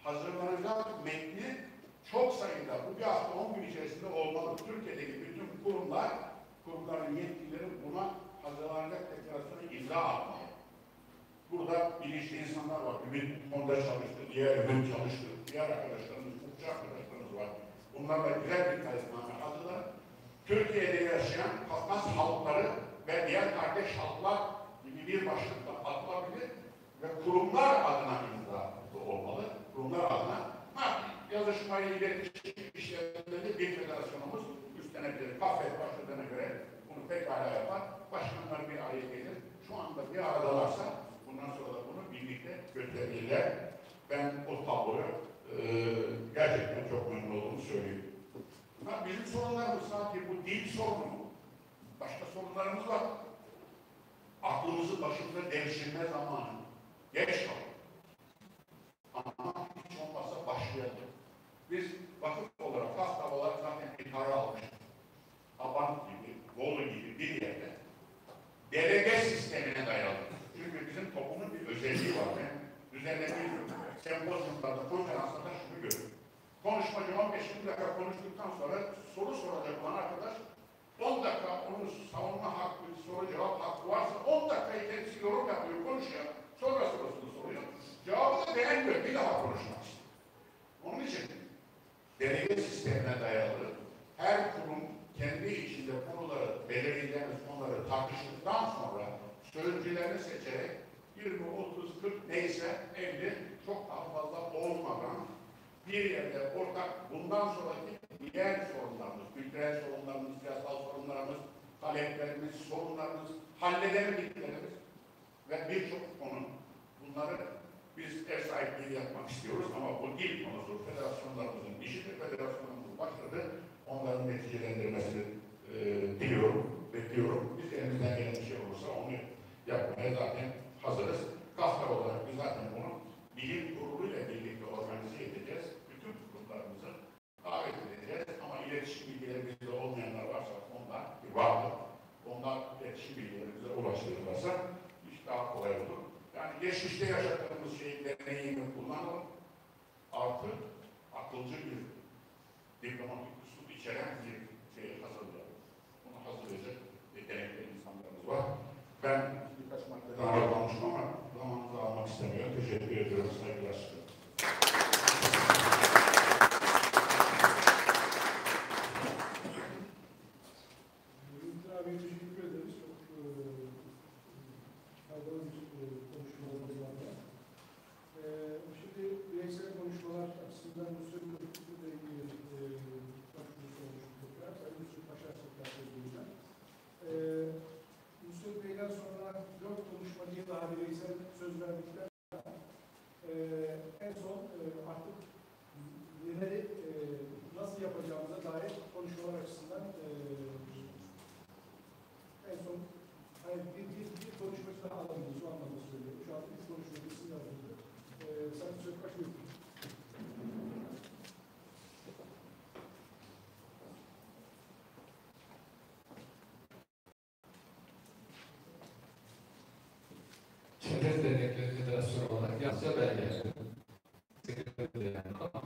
hazırlanacak metni çok sayıda, bu bir hafta 10 gün içerisinde olmalı. Türkiye'deki bütün kurumların yetkilileri buna hazırlanacak deklarasyonu imza atmalı. Burada bilinçli insanlar var. Ümit onda çalıştı, diğer Ümit çalıştı, diğer arkadaşlarımız, hukukçu arkadaşlarımız var. Bunlarla güzel bir talepname hazırlar. Türkiye'de yaşayan Kafkas halkları ve diğer kardeş halklar gibi bir başlıkla atılabilir ve kurumlar adına imza olmalı. Kurumlar adına yazışmayı iletişim işlemleri bir federasyonumuz üstlenebilir. Kafet başladığına göre bunu pekala yapar. Başkanlar bir araya gelir. Şu anda bir aradalarsa bundan sonra da bunu birlikte götürebilirler. Ben o tabloyu gerçekten çok memnun olduğumu söyleyeyim. Bizim sorunlarımız sadece bu dil sorunu. Başka sorunlarımız var. Aklımızı başımıza devşirme zamanı. Geç kaldı. Ama hiç olmazsa başlayalım. Biz vakıf olarak, hafta olarak zaten bir karar almıştık. Abant gibi, Bolu gibi bir yerde delege sistemine dayalı. Çünkü bizim toplumun bir özelliği var. Ben düzenlediğim sempozyumlarda, konferanslarda şunu görüyorum. Konuşmacı 15-20 dakika konuştuktan sonra soru soracak olan arkadaş 10 dakika onun savunma hakkı, soru cevap hakkı varsa 10 dakikayı kendisi yorum yapıyor, konuşuyor. Sonra sorusunu soruyor. Cevabı da beğenmiyor. Bir daha konuşmak istiyor. Onun için delege sistemine dayalı her kurum kendi içinde konuları, belirleyeceğimiz konuları tartıştıktan sonra sözcülerini seçerek 20, 30, 40 neyse 50 çok daha fazla olmadan bir yerde ortak bundan sonraki diğer sorunlarımız, kültürel sorunlarımız, siyasal sorunlarımız, taleplerimiz, sorunlarımız, halledemediklerimiz ve birçok konu bunları biz ev sahipliği yapmak istiyoruz ama bu dil konusu federasyonlarımızın işidir, federasyonumuz başladı. Onların neticelendirmesini diliyorum, bekliyorum. Biz elimizden gelen bir şey olursa onu yapmaya zaten hazırız. Kafka olarak biz zaten bunu bilim kuruluyla birlikte organize edeceğiz. Bütün kurumlarımızı davet edeceğiz. Ama iletişim bilgilerimizde olmayanlar varsa onlar vardır. Onlar iletişim bilgilerimize ulaştırırlarsa iş daha kolay olur. Yani geçmişte yaşadığımız şeyin deneyimini kullanalım. Artı akılcı bir diplomatik usul içeren bir şey hazırlayalım. Bunu hazırlayacak yetenekli insanlarımız var. Ben birkaç maddeden ağır konuştum ama zamanınızı almak istemiyorum. Teşekkür ediyorum. Saygılar sunuyorum. yalnızca ben geldim. Sekreter de yani ama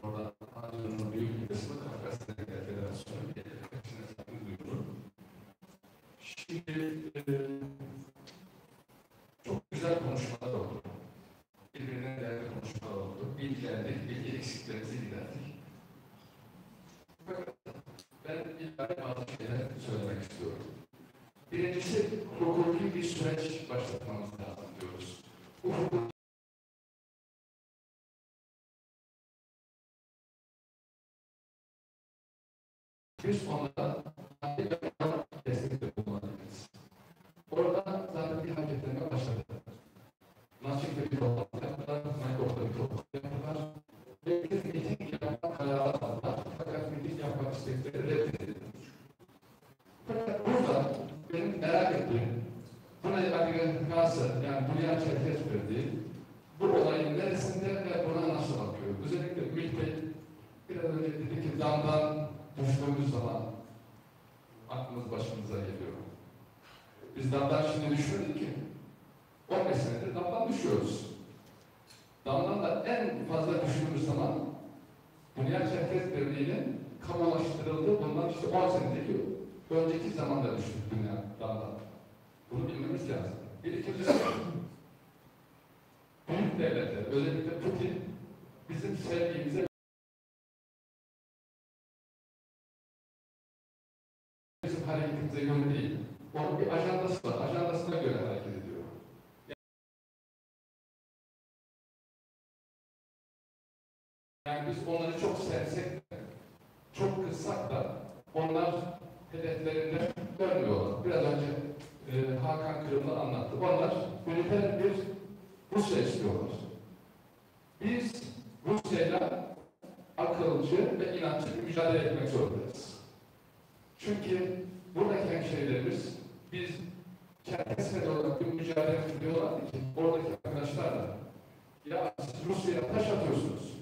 orada Anadolu'nun büyük bir kısmı Kafkasya Federasyonu içine saygı duyuyorum. Şimdi çok güzel konuşmalar oldu. Birbirinden değerli konuşmalar oldu. Bilgilendik, bilgi eksiklerimizi giderdik. Fakat ben ilgili bazı şeyler söylemek istiyorum. Birincisi, hukuki bir süreç başlatmamız lazım diyoruz. Bu hukuki biz onlara destekte bulunabiliriz. Orada zaten bir hareketlenme başladı. Naçik'te bir toplantı yaptılar, Maykor'da bir toplantı yaptılar. Belki miting yapmak kararı aldılar. Fakat miting yapmak istekleri reddedildi. Fakat burada benim merak ettiğim, buna Amerika'sı yani Dünya Çerkez Birliği bu olayın neresinde ve buna nasıl bakıyor? Özellikle Ümit Bey biraz önce dedi ki damdan düştüğümüz zaman aklımız başımıza geliyor. Biz damdan şimdi düşmedik ki 15 senedir damdan düşüyoruz. Damdan da en fazla düştüğümüz zaman Dünya Çerkez Birliği'nin kamulaştırıldığı bundan işte 10 senedeki önceki zamanda düştük dünya damdan. Bunu bilmemiz lazım. Bir ikincisi büyük devletler, özellikle Putin bizim sevgimize bizim hareketimize göre değil. Onun bir ajandası var. Ajandasına göre hareket ediyor. Yani biz onları çok sevsek de, çok kıssak da onlar hedeflerinden dönmüyorlar. Biraz önce Hakan Kırımlı anlattı. Onlar üniter bir Rusya istiyorlar. Biz Rusya'yla akılcı ve inatçı bir mücadele etmek zorundayız. Çünkü buradaki hemşehrilerimiz biz Çerkezköy'de olarak bir mücadele ediyorlardı ki oradaki arkadaşlarla ya siz Rusya'ya taş atıyorsunuz.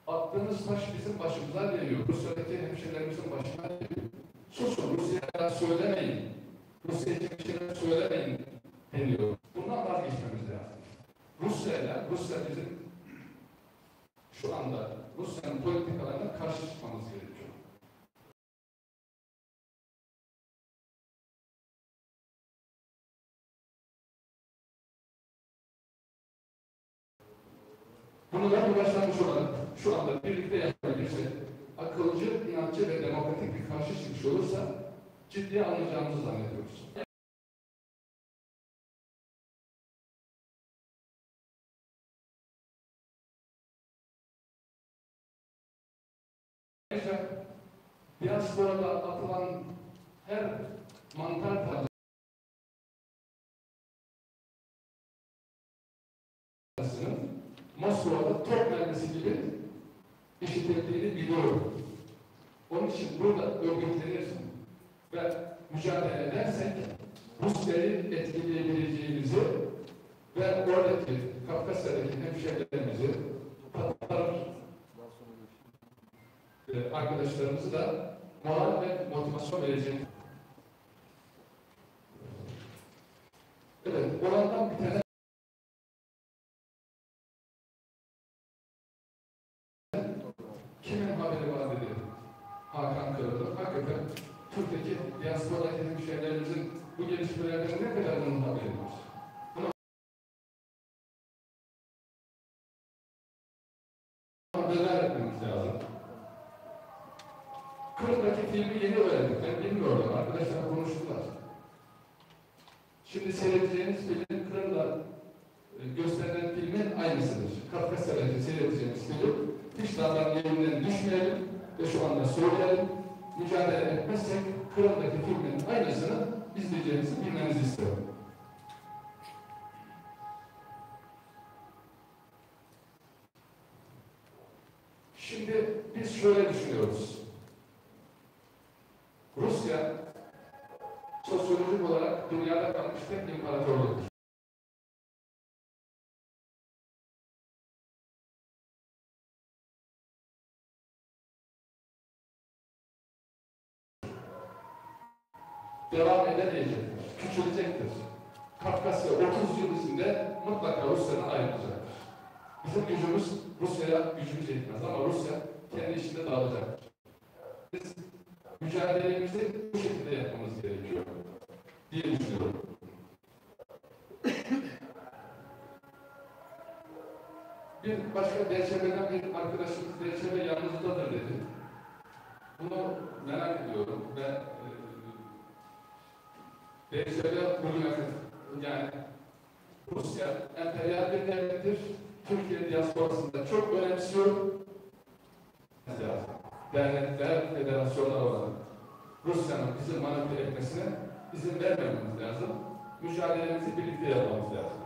Attığınız taş bizim başımıza geliyor. Rusya'daki hemşehrilerimizin başına geliyor. Susun, Rusya'ya söylemeyin. Rusya için bir şeyler söylemeyin deniyor. Bundan vazgeçmemiz lazım. Rusya bizim şu anda Rusya'nın politikalarına karşı çıkmamız gerekiyor. Bununla uğraşlanmış olarak şu anda birlikte yapabilirsek, akılcı, inatçı ve demokratik bir karşı çıkış olursa ciddiye alınacağımızı zannediyoruz. Ayrıca diasporada atılan her mantar tarlasının Moskova'da top mermisi gibi işitildiğini biliyorum. Onun için burada örgütlenir ve mücadele edersek Rusya'yı etkileyebileceğimizi ve oradaki Kafkasya'daki hemşehrilerimizi, Tatar arkadaşlarımızı da moral ve motivasyon vereceğini. Evet, olandan bir tane kimin haberi var dedi Hakan Kırıldı. Hakikaten Türkiye'deki diasporadaki hemşehrilerimizin bu gelişmelerden ne kadar bunun haberi var? Bunu haberler etmemiz lazım. Kırım'daki filmi yeni öğrendik. Ben bilmiyordum. Arkadaşlar konuştular. Şimdi seyredeceğiniz film Kırım'da gösterilen filmin aynısıdır. Kafkasya'daki seyredeceğiniz film hiç dağdan yerinden düşmeyelim ve şu anda söyleyelim. Mücadele etmezsek Kırım'daki filmin aynısını izleyeceğinizi bilmenizi istiyorum. Şimdi biz şöyle düşünüyoruz. Rusya sosyolojik olarak dünyada kalmış tek imparatorluktur. Devam edemeyecektir, küçülecektir. Kafkasya 30 yıl içinde mutlaka Rusya'dan ayrılacaktır. Bizim gücümüz Rusya'ya gücümüz yetmez ama Rusya kendi içinde dağılacaktır. Biz mücadelemizi bu şekilde yapmamız gerekiyor diye düşünüyorum. Bir başka DÇB'den bir arkadaşımız DÇB yanınızdadır dedi. Bunu merak ediyorum ve DÇB bugüne kadar yani Rusya emperyal bir devlettir. Türkiye diasporasında çok önemsiyorum. Dernekler, federasyonlar olarak Rusya'nın bizi manipüle etmesine izin vermememiz lazım. Mücadelemizi birlikte yapmamız lazım.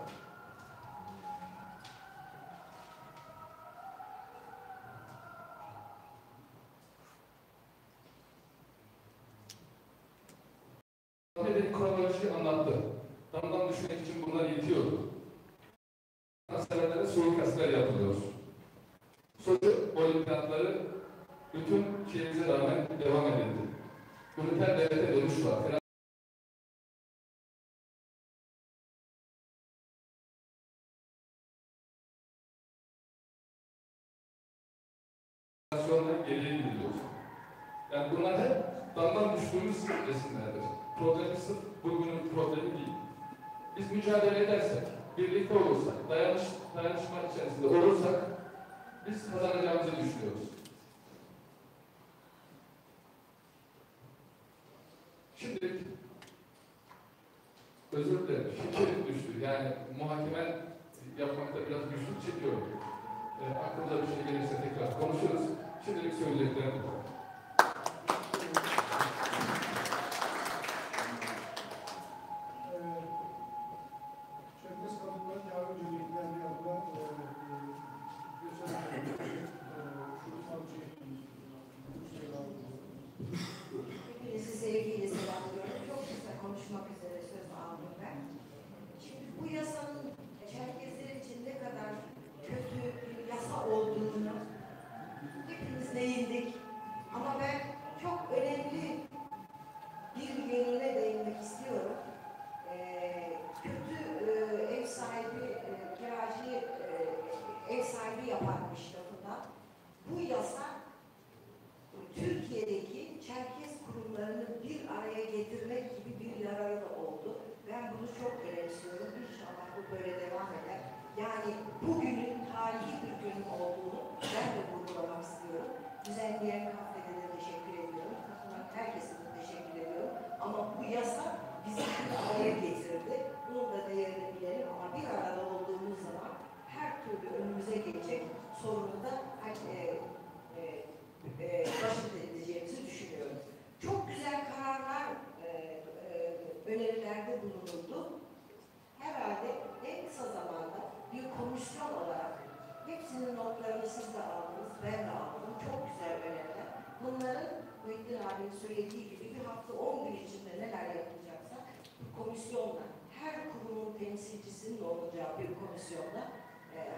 Bir kronoloji anlattı. Damdan düşmek için bunlar yetiyordu. Hastanelerde suikastlar yapılıyor. Soru olimpiyatları bütün şeyimize rağmen devam edildi. Üniter devlete dönüş var. Federasyonla geriye gidiyor. Yani bunlar hep damdan düştüğümüz resimlerdir. Problemi sırf bugünün problemi değil. Biz mücadele edersek, birlikte olursak, dayanışma içerisinde olursak biz kazanacağımızı düşünüyoruz. Şimdi özür dilerim, fikir düştü. Yani muhakeme yapmakta biraz güçlük çekiyorum. Aklımıza bir şey gelirse tekrar konuşuruz. Şimdilik söyleyeceklerim bu. Çerkez kadınların yarın önceliklerini yapılan Hepinizi sevgiyle selamlıyorum. Çok kısa konuşmak üzere söz aldım ben. Şimdi bu yasanın Çerkezler için ne kadar kötü bir yasa olduğunu hepimiz değindik. Ama ben çok önemli bir yönüne değinmek istiyorum. Kötü ev sahibi, kiracıyı ev sahibi yaparmış tarafından. Bu yasa Türkiye'deki Çerkez kurumlarını bir araya getirmek gibi bir yararı da oldu. Ben bunu çok önemsiyorum. İnşallah bu böyle devam eder. Yani bugünün tarihi bir gün olduğunu ben de vurgulamak istiyorum. Düzenleyen kafede de teşekkür ediyorum. Katılan herkese de teşekkür ediyorum. Ama bu yasa bizi bir araya getirdi. Bunun da değerini bilelim ama bir arada olduğumuz zaman her türlü önümüze gelecek sorunu da başlık edeceğimizi düşünüyorum. Çok güzel kararlar, önerilerde bulunuldu. Herhalde en kısa zamanda bir komisyon olarak hepsinin notlarını siz de aldınız, ben de aldım. Çok güzel öneriler. Bunların Muhittin abinin söylediği gibi bir hafta 10 gün içinde neler yapılacaksa komisyonla, her kurumun temsilcisinin olacağı bir komisyonla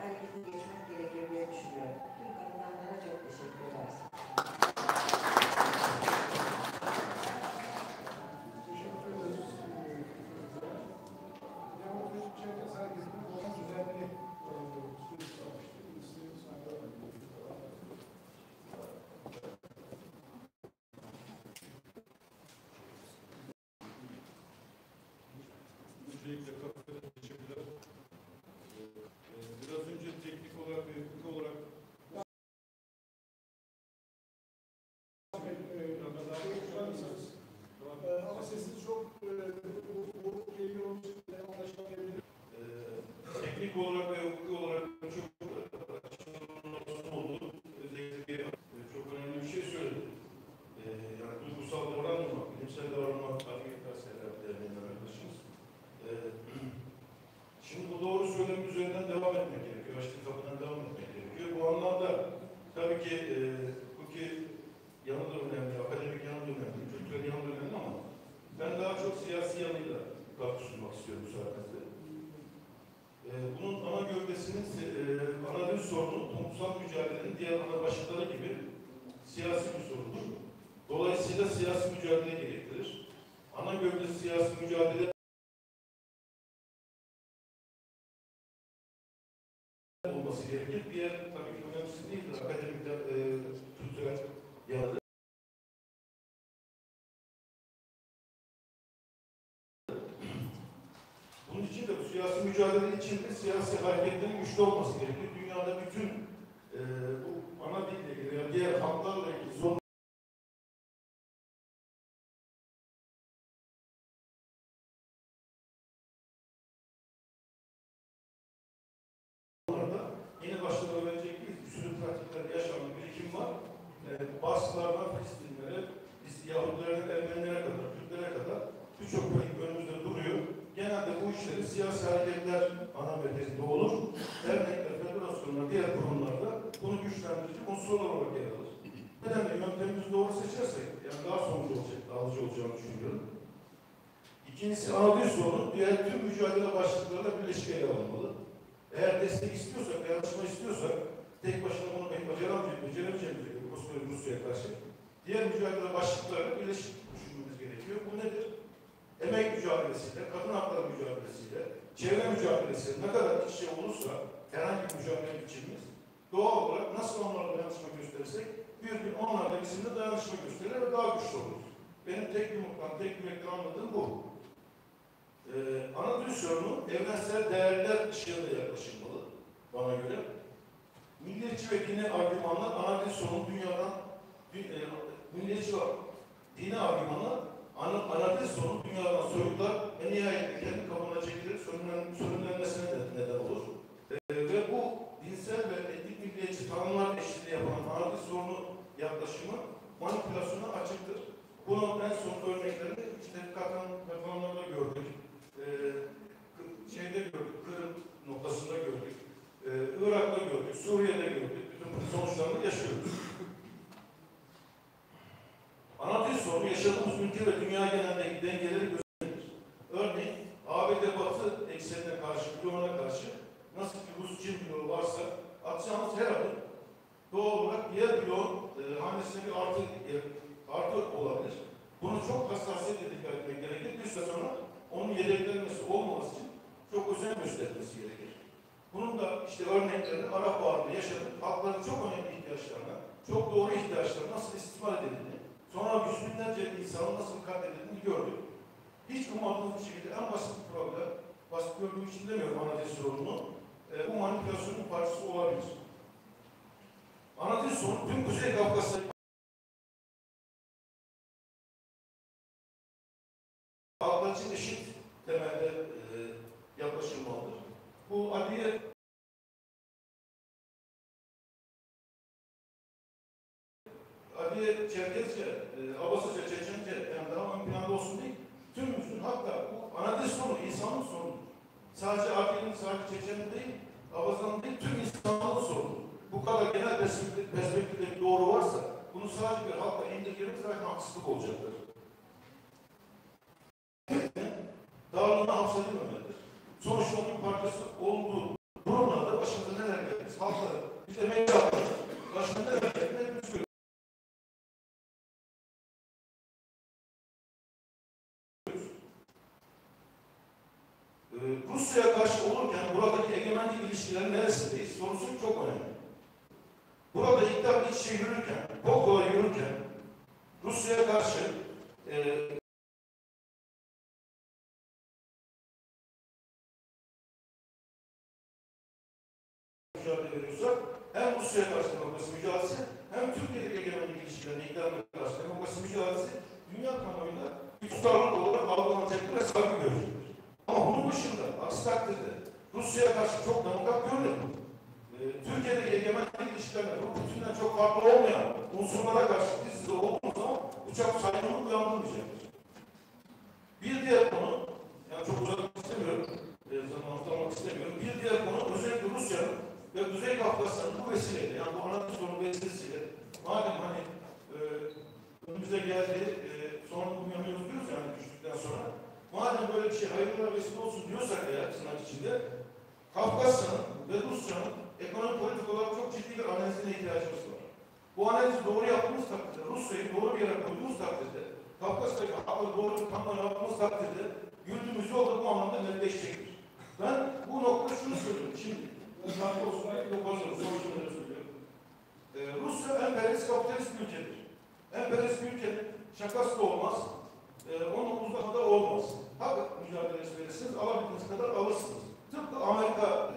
harekete geçmek gerekir diye düşünüyorum. Tüm kadınlara çok teşekkür ederiz. Öncelikle kapıda teşekkürler. Biraz önce teknik olarak ve hukuk olarak ama sesiniz çok bu belli olduğu için anlaşılabilir. teknik olarak ve hukuk olarak çok açıklamaların oldu. Özellikle çok önemli bir şey söyledi. Yani duygusal davranmamak, bilimsel davranmak, hareketler sebeplerinin arkadaşımız. Şimdi bu doğru söylem üzerinden devam etmek gerekiyor. Açtık kapıdan devam etmek gerekiyor. Bu anlamda tabii ki hukuki yanı da önemli, akademik yanı da önemli, kültürel yanı da önemli ama ben daha çok siyasi yanıyla katkı sunmak istiyorum müsaadenizle. Bunun ana gövdesinin analiz sorunu, toplumsal mücadelenin diğer ana başlıkları gibi siyasi bir sorundur. Dolayısıyla siyasi mücadele gerektirir. Ana gövdesi siyasi mücadele siyasi mücadele içinde siyasi hareketlerin güçlü olması gerekiyor. Dünyada bütün bu ana dille ilgili, yani diğer halklarla ilgili sorun yeni başta öğrenecek bir sürü pratikler, yaşanan birikim var. Baskılardan Filistinlere, Yahudilerden Ermenilere kadar, Türklere kadar birçok örnek önümüzde duruyor. Genelde bu işleri siyasi hareketler ana merkezinde olur. Dernekler, federasyonlar, diğer kurumlarda bunu güçlendirici unsurlar olarak yer alır. Nedenle yöntemimizi doğru seçersek, yani daha sonuç olacak, daha alıcı olacağını düşünüyorum. İkincisi, ana dil sorunu diğer tüm mücadele başlıklarıyla birleşik ele alınmalı. Eğer destek istiyorsak, dayanışma istiyorsak, tek başına bunu beceremeyeceğimiz Rusya'ya karşı diğer mücadele başlıklarıyla birleşik düşünmemiz gerekiyor. Bu nedir? Emek mücadelesiyle, kadın hakları mücadelesiyle, çevre mücadelesiyle ne kadar iç içe olursa herhangi bir mücadele biçimimiz doğal olarak nasıl onlarla dayanışma gösterirsek bir gün onlar da bizimle dayanışma gösterir ve daha güçlü oluruz. Benim tek yumruktan, tek yürekten anladığım bu. Ana dil sorunu evrensel değerler ışığında yaklaşılmalı bana göre. Milliyetçi ve dini argümanlar ana dil sorunu dünyadan milliyetçi dini argümanlar ana dil sorunu dünyadan soyutlar ve nihayetinde kendi kabına çekilir, sönümlenmesine de neden olur. Ve bu dinsel ve etnik milliyetçi tanımlar eşliğinde yapılan ana dil sorunu yaklaşımı manipülasyona açıktır. Bunun en son örneklerini işte katılanlarda gördük. Şeyde gördük, Kırım noktasında gördük. Irak'ta gördük, Suriye'de gördük. Bütün bu sonuçlarını yaşıyoruz. Ana dil sorunu yaşadığımız ülke ve dünya genelindeki dengeleri gösterir. Örneğin ABD Batı eksenine karşı, bloğuna karşı nasıl ki Rus-Çin bloğu varsa atacağımız her adım doğal olarak diğer bloğun hanesine bir artı olabilir. Bunu çok hassasiyetle dikkat etmek gerekir. Bir süre sonra onun yedeklenmesi olmaması için çok özen gösterilmesi gerekir. Bunun da işte örneklerini Arap Baharı'nda yaşadık. Halkların çok önemli ihtiyaçlarına, çok doğru ihtiyaçlarına nasıl istismar edildiğini, sonra yüz binlerce insanın nasıl katledildiğini gördük. Hiç ummadığımız bir şekilde en basit bir problem, basit gördüğüm için demiyorum ana dil sorununu, bu manipülasyonun parçası olabilir. Ana dil sorunu tüm Kuzey Kafkasya halklar için eşit temelde yaklaşılmalıdır. Bu adliye Çerkezce, Abbasıca, Çeçence yani daha ön planda olsun değil, tümümüzün hatta bu ana dil sorunu, insanın sorunu. Sadece Arke'nin, sadece Çeçen'in değil, Abbası'nın değil, tüm insanlığın sorunu. Bu kadar genel perspektifte doğru varsa, bunu sadece bir halka indirgemiz zaten haksızlık olacaktır. Dağılığına hapsedilmemelidir. Sonuçta onun parçası olduğu durumlarda başımıza neler geliriz? Halkları, biz emeği yapıyoruz. Başımıza neler geliriz? Hepimiz görüyoruz. Rusya'ya karşı olurken buradaki egemenlik ilişkilerin neresindeyiz? Sorusu çok önemli. Burada iktidar iç içe yürürken, kol kola yürürken Rusya'ya karşı mücadele veriyorsak hem Rusya'ya karşı demokrasi mücadelesi hem Türkiye'deki egemenlik ilişkilerine iktidarına karşı demokrasi mücadelesi dünya kamuoyunda bir tutarlılık olarak algılanacaktır ve saygı görecektir. Ama bunun dışında aksi takdirde Rusya'ya karşı çok demokrat görünür. Türkiye'deki egemenlik ilişkilerine bu bütünden çok farklı olmayan unsurlara karşı biz de olduğumuz zaman uçak saygınlık uyandırmayacaktır. Bir diğer konu, yani çok uzatmak istemiyorum, zaman atlamak istemiyorum. Bir diğer konu özellikle Rusya'nın ve Kuzey Kafkasya'nın bu vesileyle, yani bu ana sorun vesilesiyle, madem hani önümüze geldi, sonra uyanıyoruz diyoruz yani düştükten sonra, madem böyle bir şey hayırlara vesile olsun diyorsak eğer tırnak içinde, Kafkasya'nın ve Rusya'nın ekonomik politik olarak çok ciddi bir analizine ihtiyacımız var. Bu analizi doğru yaptığımız takdirde, Rusya'yı doğru bir yere koyduğumuz takdirde, Kafkasya'daki haklı doğru bir tanımla yaptığımız takdirde, yürüdüğümüz yolda bu anlamda netleşecektir. Ben bu noktada şunu söylüyorum şimdi. Farklı olsun, toparlıyorum, sonuçları söylüyorum. Rusya emperyalist kapitalist bir ülkedir. Emperyalist bir ülkenin şakası da olmaz, onun uzaklığı da olmaz. Hak mücadelesi verirsiniz, alabildiğiniz kadar alırsınız. Tıpkı Amerika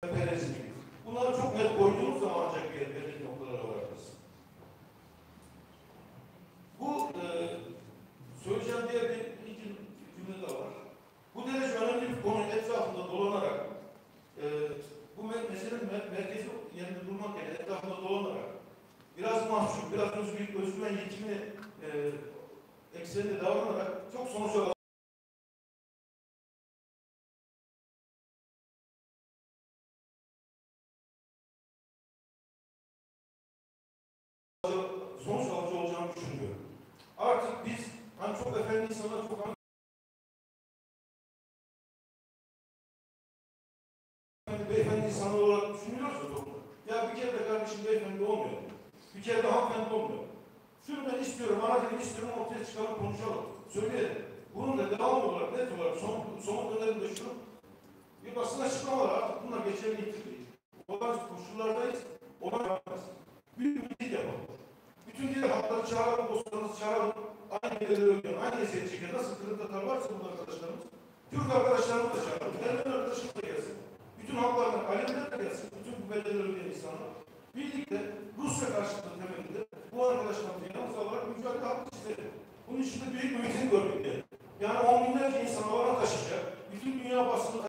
emperyalizmi gibi. Bunları çok net koyduğumuz zaman ancak belli noktalara varırız. Bu söyleyeceğim diğer bir iki cümle de var. Bu derece önemli bir konu etrafında dolanarak bu meselenin merkezi yerinde durmak yerine etrafında dolanarak biraz mahcup, biraz özgüven yetimi ekseninde davranarak çok sonuç alıcı olacağını düşünüyorum. Artık biz hani çok efendi insanlar, çok beyefendi insanlar olarak düşünüyoruz ya toplumda. Ya bir kere de kardeşim beyefendi olmuyor. Bir kere de hanımefendi olmuyor. Şunu ben istiyorum, ana dilimi istiyorum, ortaya çıkalım, konuşalım. Söyleyelim. Bunun da devam olarak, net olarak, somut önerinde şunu, bir basın açıklamalar artık bunlar geçerli değil. Olağanüstü koşullardayız, ona yapmaz. Büyük bir dil yapalım. Bütün diğer hatları çağıralım, dostlarımızı çağıralım, aynı yerleri ödeyelim, aynı eziyet çeker. Nasıl kırıklıklar varsa bu arkadaşlarımız, Türk arkadaşlarımız da çağıralım, Ermeni arkadaşımız da gelsin. Bütün halklardan, aileler de gelsin, bütün bu bedeleri ödeyen insanlar. Birlikte Rusya karşıtlığı temelinde bu arkadaşlarımızın yalnız alarak mücadele hakkı çizelim. Bunun içinde büyük bir miting örgütleyelim. Yani on binlerce insan havana taşıyacak, bütün dünya basını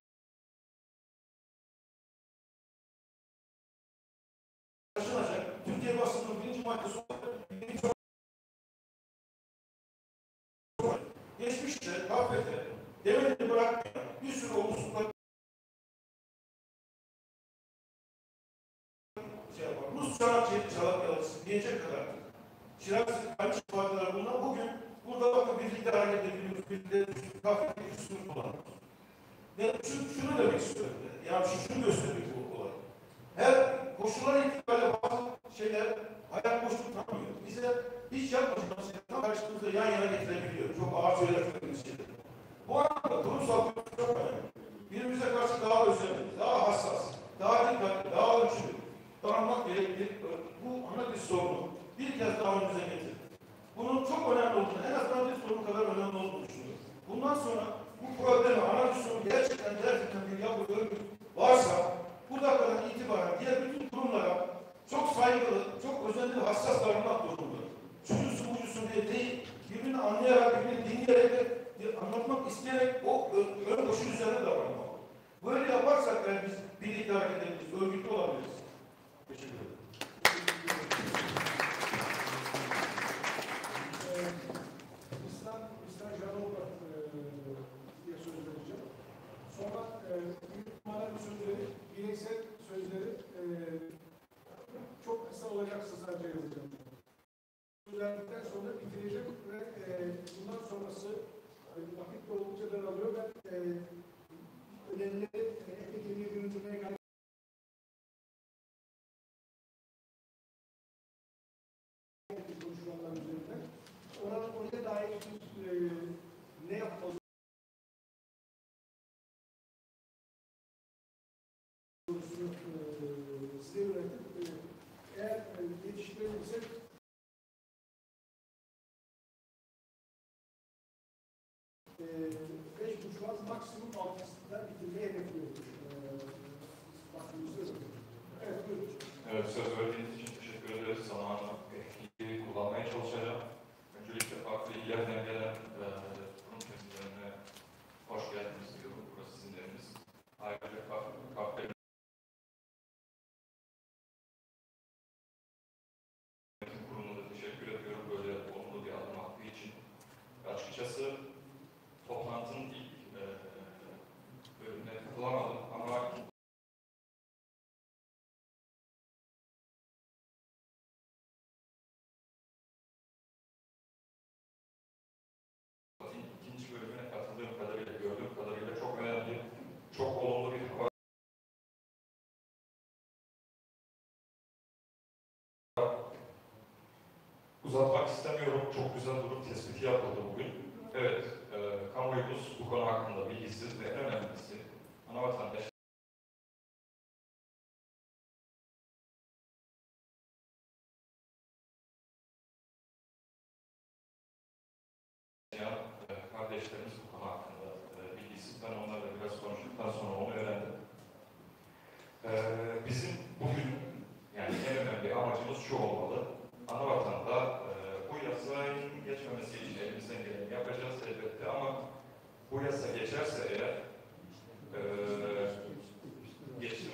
taşınacak, Türkiye basının birinci maddesi olarak geçmişte, kafete, devreni bırakmayan bir sürü olumsuzluklar Rus çalak diyecek kadar Şirak kalmış ifadeler bunlar. Bugün burada bakın birlikte hareket edebiliyoruz, birlikte kafede üstünü kullanıyoruz. Şunu demek istiyorum. Yani şunu gösteriyor bu olay. Her koşullar itibariyle bazı şeyler hayat boşluk tanımıyor. Bize hiç yapmadığımız şeyler karşımızda yan yana getirebiliyor. Çok ağır söylediklerimiz şeyler. Bu anlamda kurumsal bir çok önemli. Birbirimize karşı daha özenli, daha hassas, daha dikkatli, daha ölçülü davranmak gerekli. Bu ana bir sorunu bir kez daha önümüze getirdik. Bunun çok önemli olduğunu, en azından bir sorun kadar önemli olduğunu düşünüyorum. Bundan sonra bu problemi, ana bir sorun gerçekten bir yapı örgüt varsa bu dakikadan itibaren diğer bütün kurumlara çok saygılı, çok özenli ve hassas davranmak durumunda. Şucusu bucusu diye değil, birbirini anlayarak, birbirini dinleyerek, anlatmak isteyerek o ön koşul üzerine davranmak. Böyle yaparsak eğer biz birlikte hareket edebiliriz, örgütlü olabiliriz. Teşekkür ederim. İslam Janova diye söz vereceğim. Sonra numaralı sözleri, bireysel sözleri çok kısa olacaksa sadece yazacağım. Sözlerdikten sonra bitireceğim ve bundan sonrası vakit de oldukça daralıyor. Ben önemlileri eklemeye yürütmeye gayret konuşulanlar üzerinden. Oraya dair ne yapmalı? Sorusunu size yöneltip eğer yetiştirebilirsek beş buçuk maksimum altısında bitirmeyi hedefliyoruz. Evet, buyurun. Evet, söz verdiğiniz için teşekkür ederiz. Zamanı etkili kullanmaya çalışacağım. Öncelikle farklı illerden gelen kurum temsilcilerine hoş geldiniz diyorum. Burası sizin eviniz. Ayrıca kahve kurumuna da teşekkür ediyorum. Böyle olumlu bir adım attığı için. Açıkçası toplantının ilk bölümüne katılamadım ama ikinci bölümüne katıldığım kadarıyla, gördüğüm kadarıyla çok önemli, çok olumlu bir hava. Uzatmak istemiyorum, çok güzel durum tespiti yapıldı bugün. Evet, kamuoyumuz bu konu hakkında bilgisiz ve en önemlisi ana vatandaş Bizim bugün yani en önemli amacımız şu olmalı. Anavatanda bu yasanın geçmemesi için elimizden geleni yapacağız elbette ama bu yasa geçerse eğer geçti mi?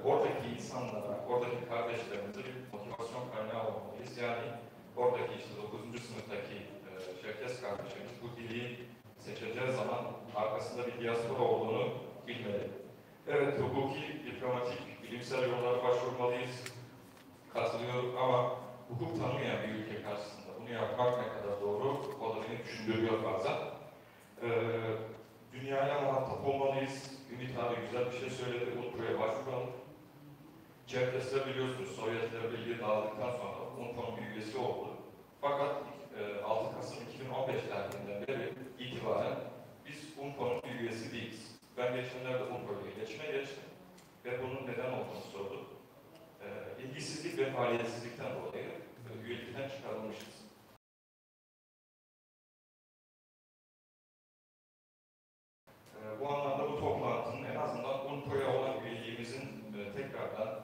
Oradaki insanlara, oradaki kardeşlerimize bir motivasyon kaynağı olmalıyız. Yani oradaki işte 9. sınıftaki Çerkes kardeşimiz bu dili seçeceği zaman arkasında bir diaspora olduğunu bilmeli. Evet, hukuki, diplomatik, bilimsel yollara başvurmalıyız. Katılıyorum ama hukuk tanımayan bir ülke karşısında bunu yapmak ne kadar doğru, o da beni düşündürüyor bazen. Dünyaya muhatap olmalıyız. Ümit abi güzel bir şey söyledi, UNPRO'ya başvuralım. Çerkesler biliyorsunuz, Sovyetler Birliği dağıldıktan sonra UNPRO'nun bir üyesi oldu. Fakat 6 Kasım 2015 tarihinden beri itibaren biz UNPRO'nun bir üyesi değiliz. Ben geçenlerde UNPRO'ya geçtim ve bunun neden olduğunu sordum. İlgisizlik ve faaliyetsizlikten dolayı üyelikten çıkarılmışız. Bu anlamda bu toplantının en azından UNPRO'ya olan üyeliğimizin tekrardan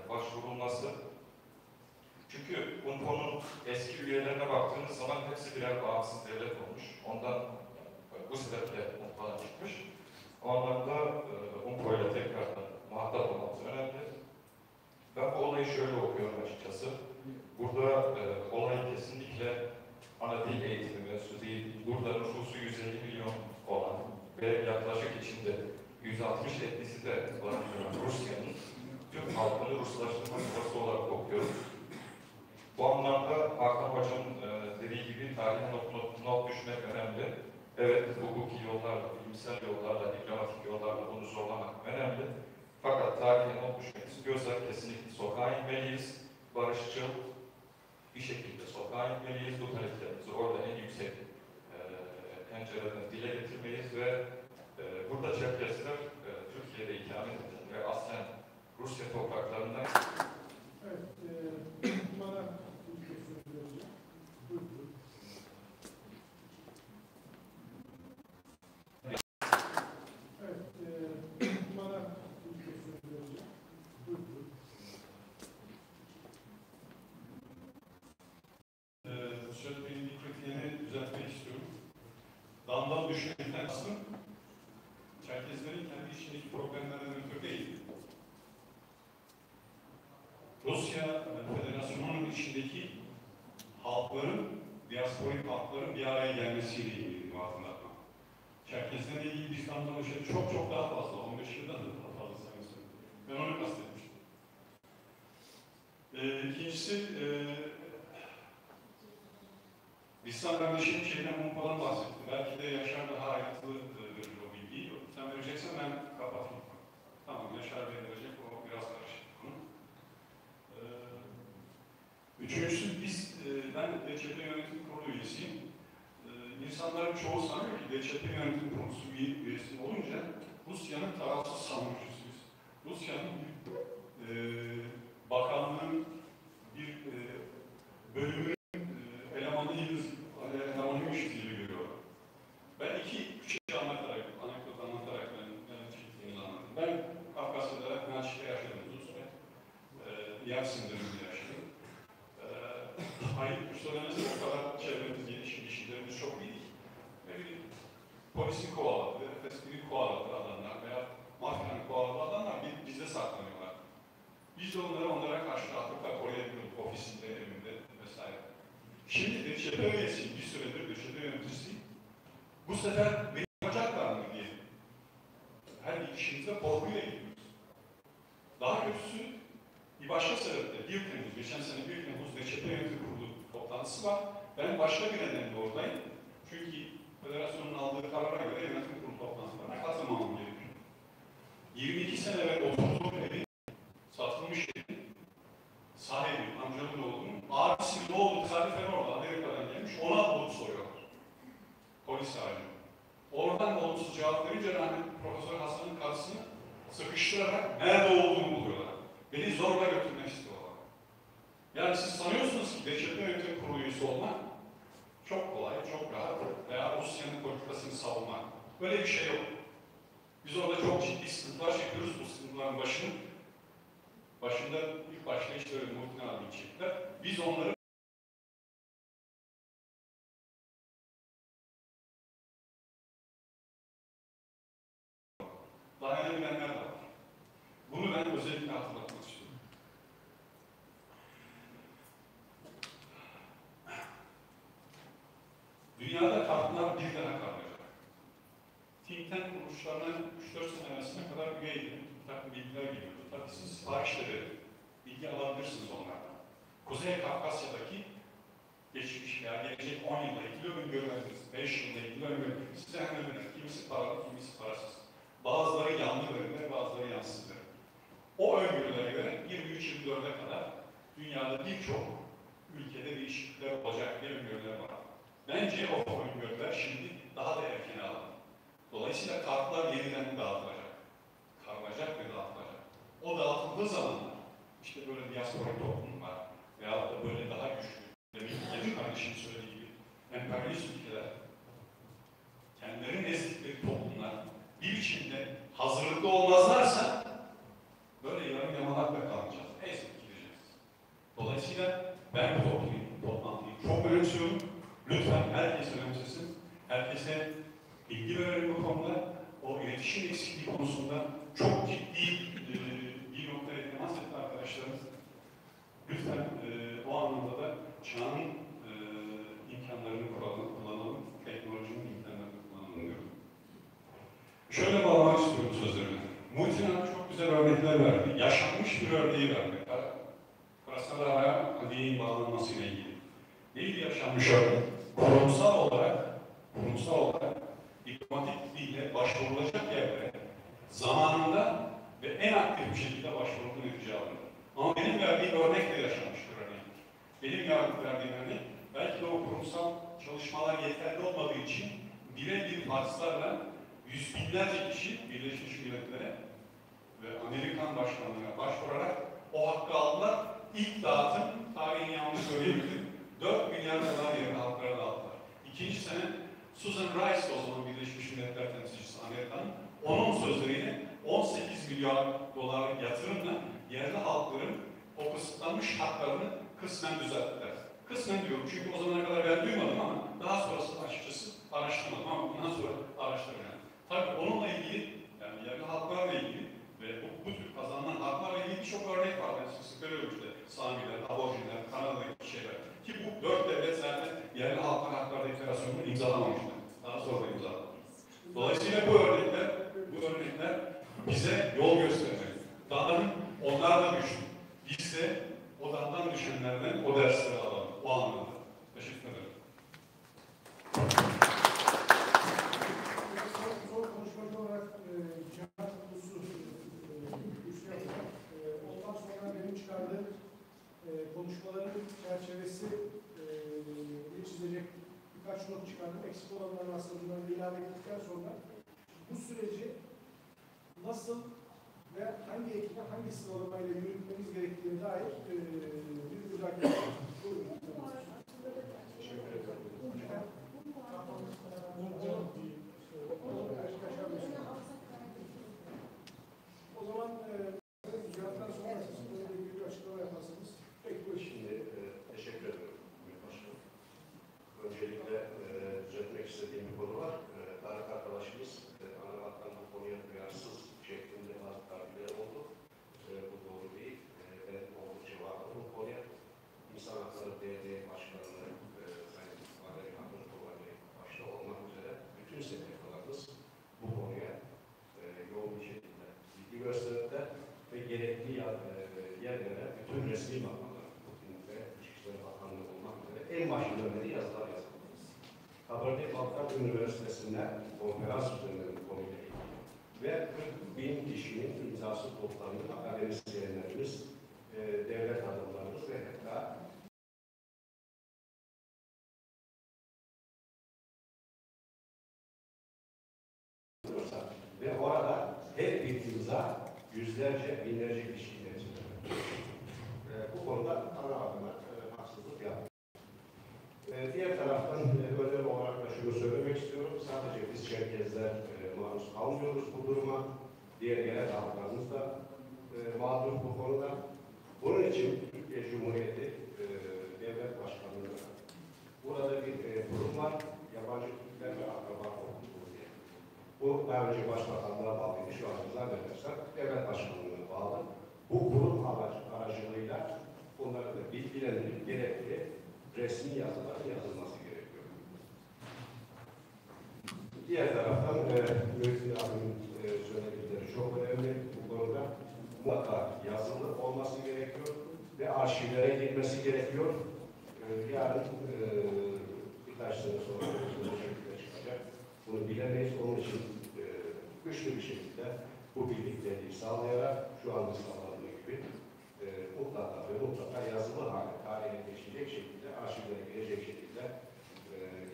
başvurulması. Çünkü UNPRO'nun eski üyelerine baktığınız zaman hepsi birer bağımsız devlet olmuş. Ondan bu sebeple UNPRO'dan çıkmış. O anlamda UNPRO'yla tekrardan muhatap olmamız önemli. Ben bu olayı şöyle okuyorum açıkçası. Burada olay kesinlikle ana dil eğitimi mevzusu değil. Burada nüfusu 150 milyon olan ve yaklaşık içinde 160 etnisi de barındıran Rusya'nın tüm halkını Ruslaştırma çabası olarak okuyoruz. Bu anlamda Hakan Hocam'ın dediği gibi tarihe not düşmek önemli. Evet, hukuki yollarla, bilimsel yollarla, diplomatik yollarla bunu zorlamak önemli. Fakat tarihe not düşmek istiyorsak kesinlikle sokağa inmeliyiz. Barışçıl bir şekilde sokağa inmeliyiz. Bu taleplerimizi orada en yüksek pencereden dile getirmeliyiz ve burada Çerkesler Türkiye'de ikamet eden ve aslen Rusya topraklarından... Evet, bana bir şey söyleyeceğim. Buyurun. Evet, bana bir şey söyleyeceğim. Buyurun. Söylediğim dikkatini düzeltmek istiyorum. Damdan düşmekten kastım, Çerkezlerin kendi içindeki problemlerden ötürü değil. Rusya Federasyonu'nun içindeki halkların, diasporik halkların bir araya gelmesiyle ilgili bir hatırlatma. Çerkezlerle ilgili biz damdan düşen çok daha fazla, 15 yıldan da daha fazla sayısın. Ben onu kastetmiştim. İkincisi, Lisan kardeşim şeyden UNPRO'dan bahsetti. Belki de Yaşar daha ayrıntılı verir o bilgiyi. Sen vereceksen ben kapatayım. Tamam, Yaşar Bey verecek, o biraz karışık konu. Üçüncüsü, ben DÇP Yönetim Kurulu üyesiyim. İnsanların çoğu sanıyor ki DÇP Yönetim Kurulu üyesi olunca Rusya'nın tarafsız savunucusuyuz. Rusya'nın bakanlığın bir bölümünün elemanıymış gibi görüyorum. Ben iki şey anlatarak, anekdot anlatarak ben çektiğimizi anlattım. Ben Kafkasya'da Naçik'te yaşadım uzun süre. Yavsin döneminde yaşadım. Hayır, söylemesi o kadar çevremiz geniş, ilişkilerimiz çok iyi. Ne bileyim, polisin kovaladığı, Efes'in kovaladığı adamlar veya mafyanın kovaladığı adamlar bizde saklanıyorlar. Biz de onlara karşı rahatlıkla koruyabiliyoruz ofisinde, evinde vesaire. Şimdi DÇP üyesiyim, bir süredir DÇP yöneticisiyim. Bu sefer beni yapacaklar mı diye her işimizde korkuyla gidiyoruz. Daha kötüsü bir başka sebeple 1 Temmuz, geçen sene 1 Temmuz DÇP Yönetim Kurulu toplantısı var. Ben başka bir nedenle oradayım. Çünkü federasyonun aldığı karara göre yönetim kurulu toplantılarına katılmamam gerekiyor. 22 sene evvel oturduğum evin, satılmış evin sahibi, amcamın oğlunun abisinin oğlu tesadüfen orada Amerika'dan gelmiş, ona bulup soruyorlar. Polis sahibi. Oradan olumsuz cevap verince Profesör Hasan'ın karşısını sıkıştırarak nerede olduğunu buluyorlar. Beni zorla götürmek istiyorlar. Yani siz sanıyorsunuz ki DÇP Yönetim Kurulu üyesi olmak çok kolay, çok rahat veya Rusya'nın politikasını savunmak. Böyle bir şey yok. Biz orada çok ciddi sıkıntılar programın başında ilk başta işte öyle Muhittin abi çektiler. Biz onları dayanabilenler de var. Bunu ben özellikle hatırlatmak istiyorum. Dünyada kartlar bir daha karlayacak. Think Tank kuruluşlarına 3-4 sene arasına kadar üyeydim. Bir takım bilgiler geliyordu. Tabii siz siparişleri bilgi alabilirsiniz onlardan. Kuzey Kafkasya'daki geçmiş veya gelecek 10 yılda ilgili öngörüleriniz, 5 yılda ilgili öngörüleriniz size hemen öner. Kimisi paralı, kimisi parasız. Bazıları yanlı verirler, bazıları yansız verirler. O öngörülere göre 23-24'e kadar dünyada birçok ülkede değişiklikler olacak diye öngörüler var. Bence o öngörüler şimdi daha da erken alındı. Dolayısıyla kartlar yeniden dağıtılacak. Karılacak ve dağıtılacak. O dağıtıldığı zamanlar işte böyle diasporik toplumlar veyahut da böyle daha güçlü, demin Genç kardeşim söylediği gibi emperyalist ülkeler, kendileri nezdikleri toplumlar bir biçimde hazırlıklı olmazlarsa böyle yarım yamalakla kalacağız. Neyse gideceğiz. Dolayısıyla ben bu toplantıyı çok önemsiyorum. Lütfen herkes önemsesin. Herkese bilgi verelim bu konuda. O iletişim eksikliği konusunda çok ciddi bir noktaya temas etti arkadaşlarımız. Lütfen o anlamda da çağın imkanlarını kullanalım, teknolojinin imkanlarını kullanalım diyorum. Şöyle bağlamak istiyorum sözlerimi. Muhittin abi çok güzel örnekler verdi. Yaşanmış bir örneği verdi. Parasal araya hadiyeyin bağlanmasıyla ilgili. Neydi yaşanmış örnek? Kurumsal olarak diplomatik dille başvurulacak yerlere zamanında ve en aktif bir şekilde başvurulduğu netice alınır. Ama benim verdiğim örnek de yaşanmış bir örnektir. Benim verdiğim örnek belki de o kurumsal çalışmalar yeterli olmadığı için birebir fakslarla yüz binlerce kişi Birleşmiş Milletler'e ve Amerikan başkanlığına başvurarak o hakkı aldılar. İlk dağıtım, tarihin yanlış söyleyebilirim, 4 milyar dolar yerine halklara dağıttılar. İkinci sene Susan Rice o zaman Birleşmiş Milletler temsilcisi Amerika'nın, onun sözleriyle 18 milyar dolarlık yatırımla yerli halkların o kısıtlanmış haklarını kısmen düzelttiler. Kısmen diyorum çünkü o zamana kadar ben duymadım ama daha sonrasında açıkçası araştırmadım ama bundan sonra araştıracağım. Tabii onunla ilgili, yani yerli halklarla ilgili ve bu tür kazanılan haklarla ilgili birçok örnek var. Ben sık sık görüyorum işte Samiler, Aborjinler, Kanada'daki şeyler. Ki bu 4 devlet zaten yerli halklar hakları deklarasyonunu imzalamamışlar. Daha sonra imzaladı. Dolayısıyla bu örnekler bize yol göstermeli. Dağın onlar da düştü. Biz de o dağdan düşenlerden o dersleri alalım. O anlamda. Teşekkür ederim. Son konuşmacı olarak Cihan Kutlusu Hüsnü yapacak. Ondan sonra benim çıkardığım konuşmaların çerçevesi çizecek birkaç not çıkardım. Eksik olanların aslında bunları ilave ettikten sonra bu süreci nasıl ve hangi ekibe hangi sıralamayla yürütmemiz gerektiğine dair bir müzakere yapalım. Buyurun. Teşekkür ederim. O zaman Cihat'tan sonra siz böyle bir açıklama yaparsanız peki buyurun. Şimdi teşekkür ederim Başkanım. Öncelikle düzeltmek istediğim bir konu var. Tarık arkadaşımız Anavat'tan bu konuya duyarsız şeklinde bazı tabirler oldu. Bu doğru değil. Ben oldukça vakıfım bu konuya. İnsan Hakları Derneği Başkanlığı, Sayın Valeri Hatırkoğlu başta olmak üzere bütün STK'larımız bu konuya yoğun bir şekilde ilgi gösterdiler ve gerekli yerlere bütün resmi makamlar, ve İçişleri Bakanlığı olmak üzere en başında öneri yazılar yazıldı. Kabardey-Balkan Üniversitesi'nde konferans düzenlendi konuyla ilgili ve 40.000 kişinin imzası toplandı. Akademisyenlerimiz, devlet adamlarımız ve hatta ve orada her bir imza yüzlerce, binlerce kişiyi temsil ediyor. Bu konuda ana adına haksızlık yaptı. Diğer taraftan özel olarak da şunu söylemek istiyorum. Sadece biz Çerkezler maruz kalmıyoruz bu duruma. Diğer yerel halklarımız da mağdur bu konuda. Bunun için Türkiye Cumhuriyeti Devlet Başkanlığı, burada bir kurum var, yabancı Türkler ve akraba kurulu diye. Bu daha önce Başbakanlığa bağlıydı, şu an zannedersem Devlet Başkanlığı'na bağlı. Bu kurum aracılığıyla onları da bilgilendirip gerekli resmi yazıların yazılması gerekiyor. Diğer taraftan Müftü abimin söyledikleri çok önemli bu konuda. Mutlaka yazılı olması gerekiyor ve arşivlere girmesi gerekiyor. Yarın birkaç sene sonra bu şekilde çıkacak. Bunu bilemeyiz. Onun için güçlü bir şekilde bu birlikteliği sağlayarak şu anda sağladığı gibi mutlaka ve mutlaka yazılı hale haline geçecek şekilde, arşivlere girecek şekilde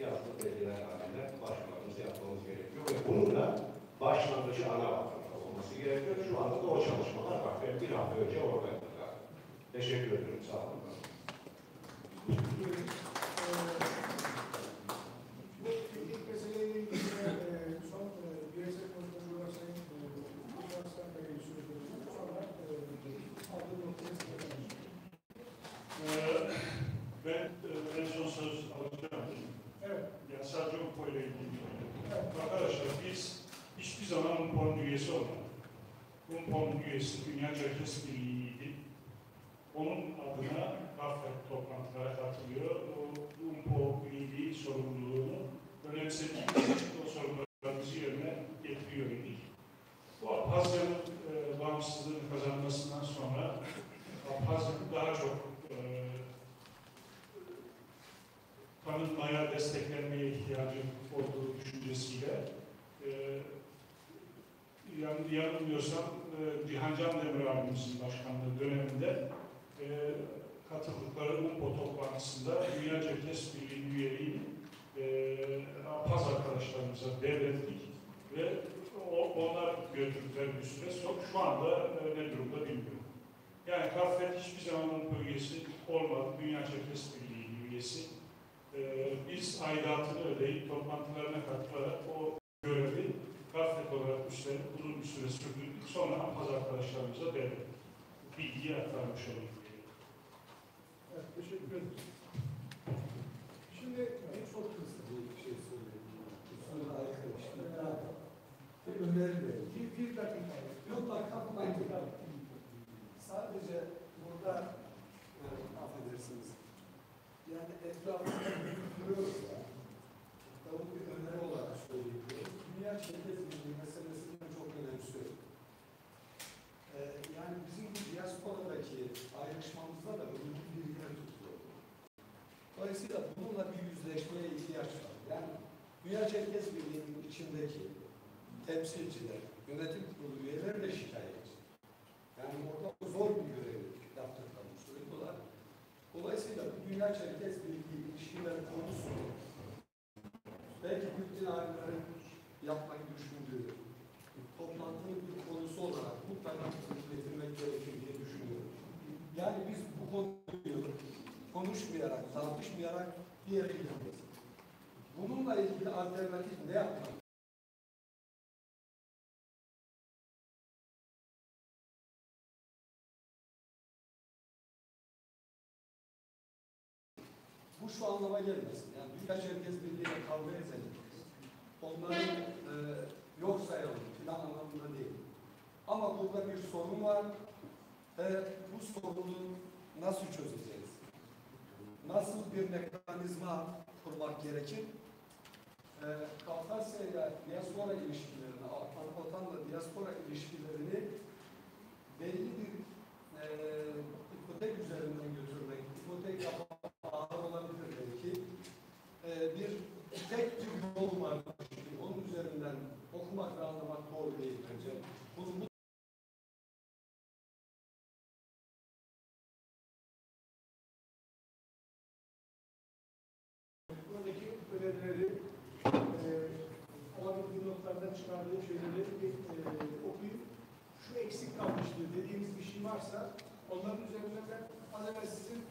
yazılı belgeler halinde başvurularımızı yapmamız gerekiyor ve bunun da başlangıcı ana vatandaş olması gerekiyor. Şu anda da o çalışmalar var. Ben bir hafta önce oradaydım. Teşekkür ederim. Sağ olun. Bu ilk meseleyle ilgili son bireysel konuşmalar Sayın Üniversiteden Bey'in sözlerinde sonra aldığı noktaya sıkıntı. Ben en son söz alacağım. Evet. Yani sadece UNPO ile ilgili. Evet. Arkadaşlar biz hiçbir zaman UNPO'nun üyesi olmadık. UNPO'nun üyesi Dünya Cerkes Birliği'ydi. Onun adına Gafet toplantılara katılıyor. O UNPO üyeliği sorumluluğunu önemsediği o sorumluluklarımızı yerine getiriyor idik. Bu Abhazya'nın bağımsızlığını kazanmasından sonra Abhazya'nın daha çok tanınmaya, desteklenmeye ihtiyacı olduğu düşüncesiyle yanılmıyorsam Cihancan Demir abimizin başkanlığı döneminde katıldıkları UNPO toplantısında Dünya Cerkes Birliği üyeliğini Abhaz arkadaşlarımıza devrettik ve onlar götürdüler bir süre. Şu anda ne durumda bilmiyorum. Yani Gafet hiçbir zaman UNPO üyesi olmadı. Dünya Cerkes Birliği üyesi. Biz aidatını ödeyip toplantılarına katılarak o görevi Gafet olarak üstlenip uzun bir süre sürdürdük. Sonra Abhaz arkadaşlarımıza devrettik. Bilgiyi aktarmış olduk. Evet, teşekkür ederim. Şimdi çok hızlı bir şey söyleyeyim. Sonra arkadaşlar. Öneri verin. Bir dakika. Yok dakika. Sadece burada affedersiniz. Yani etrafında duruyoruz ya. Tabii bir öneri olarak söyleyeyim. Dünya Cerkes Birliği meselesini çok önemsiyorum. Yani bizim bu diasporadaki ayrışmamızda da önemli bir yer tutuyor. Dolayısıyla bununla bir yüzleşmeye ihtiyaç var. Yani Dünya Cerkes Birliği'nin içindeki temsilciler, yönetim kurulu üyeleri de şikayetçi. Yani orada zor bir görev yaptıklarını söylüyorlar. Dolayısıyla bu Dünya Cerkes Birliği ilişkileri konusu belki bütün alimlerin yapmayı düşündüğü toplantının bir konusu olarak mutlaka getirmek gerekir diye düşünüyorum. Yani biz bu konuyu konuşmayarak, tartışmayarak bir yere gidemeyiz. Bununla ilgili alternatif ne yapmak? Bu şu anlama gelmesin. Yani Dünya Cerkes Birliği'yle kavga edelim. Onları yok sayalım filan anlamında değil. Ama burada bir sorun var ve bu sorunu nasıl çözeceğiz? Nasıl bir mekanizma kurmak gerekir? Kafkasya ile diaspora ilişkilerini, Arpatan'la diaspora ilişkilerini belli bir ipotek üzerinden götürmek, ipotek yapmak ağır olabilir belki. Bir tek bir yol var. Onun üzerinden okumak ve anlamak doğru değil bence. Bunu buradaki önerileri alabildiği notlardan çıkardığım şeyleri okuyup şu eksik kalmıştır dediğimiz bir şey varsa onların üzerinden az evvel sizin